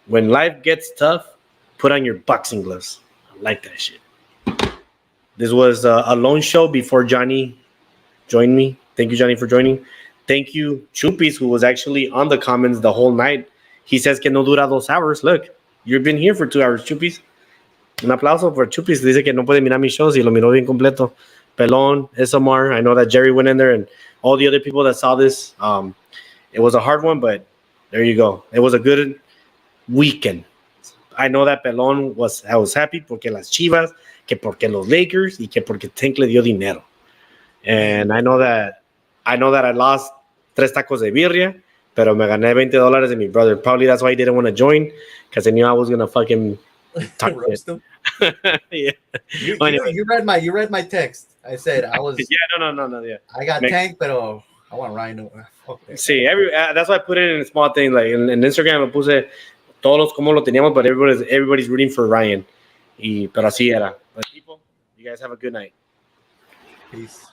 when life gets tough, put on your boxing gloves. I like that shit. This was a lone show before Johnny joined me. Thank you, Johnny, for joining. Thank you, Chumpis, who was actually on the comments the whole night. He says que no dura 2 hours. Look, you've been here for 2 hours, Chumpis. Un aplauso for Chumpis. Dice que no puede mirar mis shows y lo miró bien completo. Pelón, SMR. I know that Jerry went in there and all the other people that saw this. It was a hard one, but there you go. It was a good weekend. I know that Pelón I was happy porque las Chivas, que porque los Lakers, y que porque Tank le dio dinero. And I know that I lost 3 tacos de birria, pero me gané $20 de mi brother. Probably that's why he didn't want to join, because I knew I was gonna fucking talk roast him. Yeah. You read my text. I said I was. Yeah, no. Yeah. I got Tank, pero I want Ryan. Okay. See, that's why I put it in a small thing. Like in Instagram, I puse todos como lo teníamos, but everybody's rooting for Ryan. Pero así era. But people, you guys have a good night. Peace.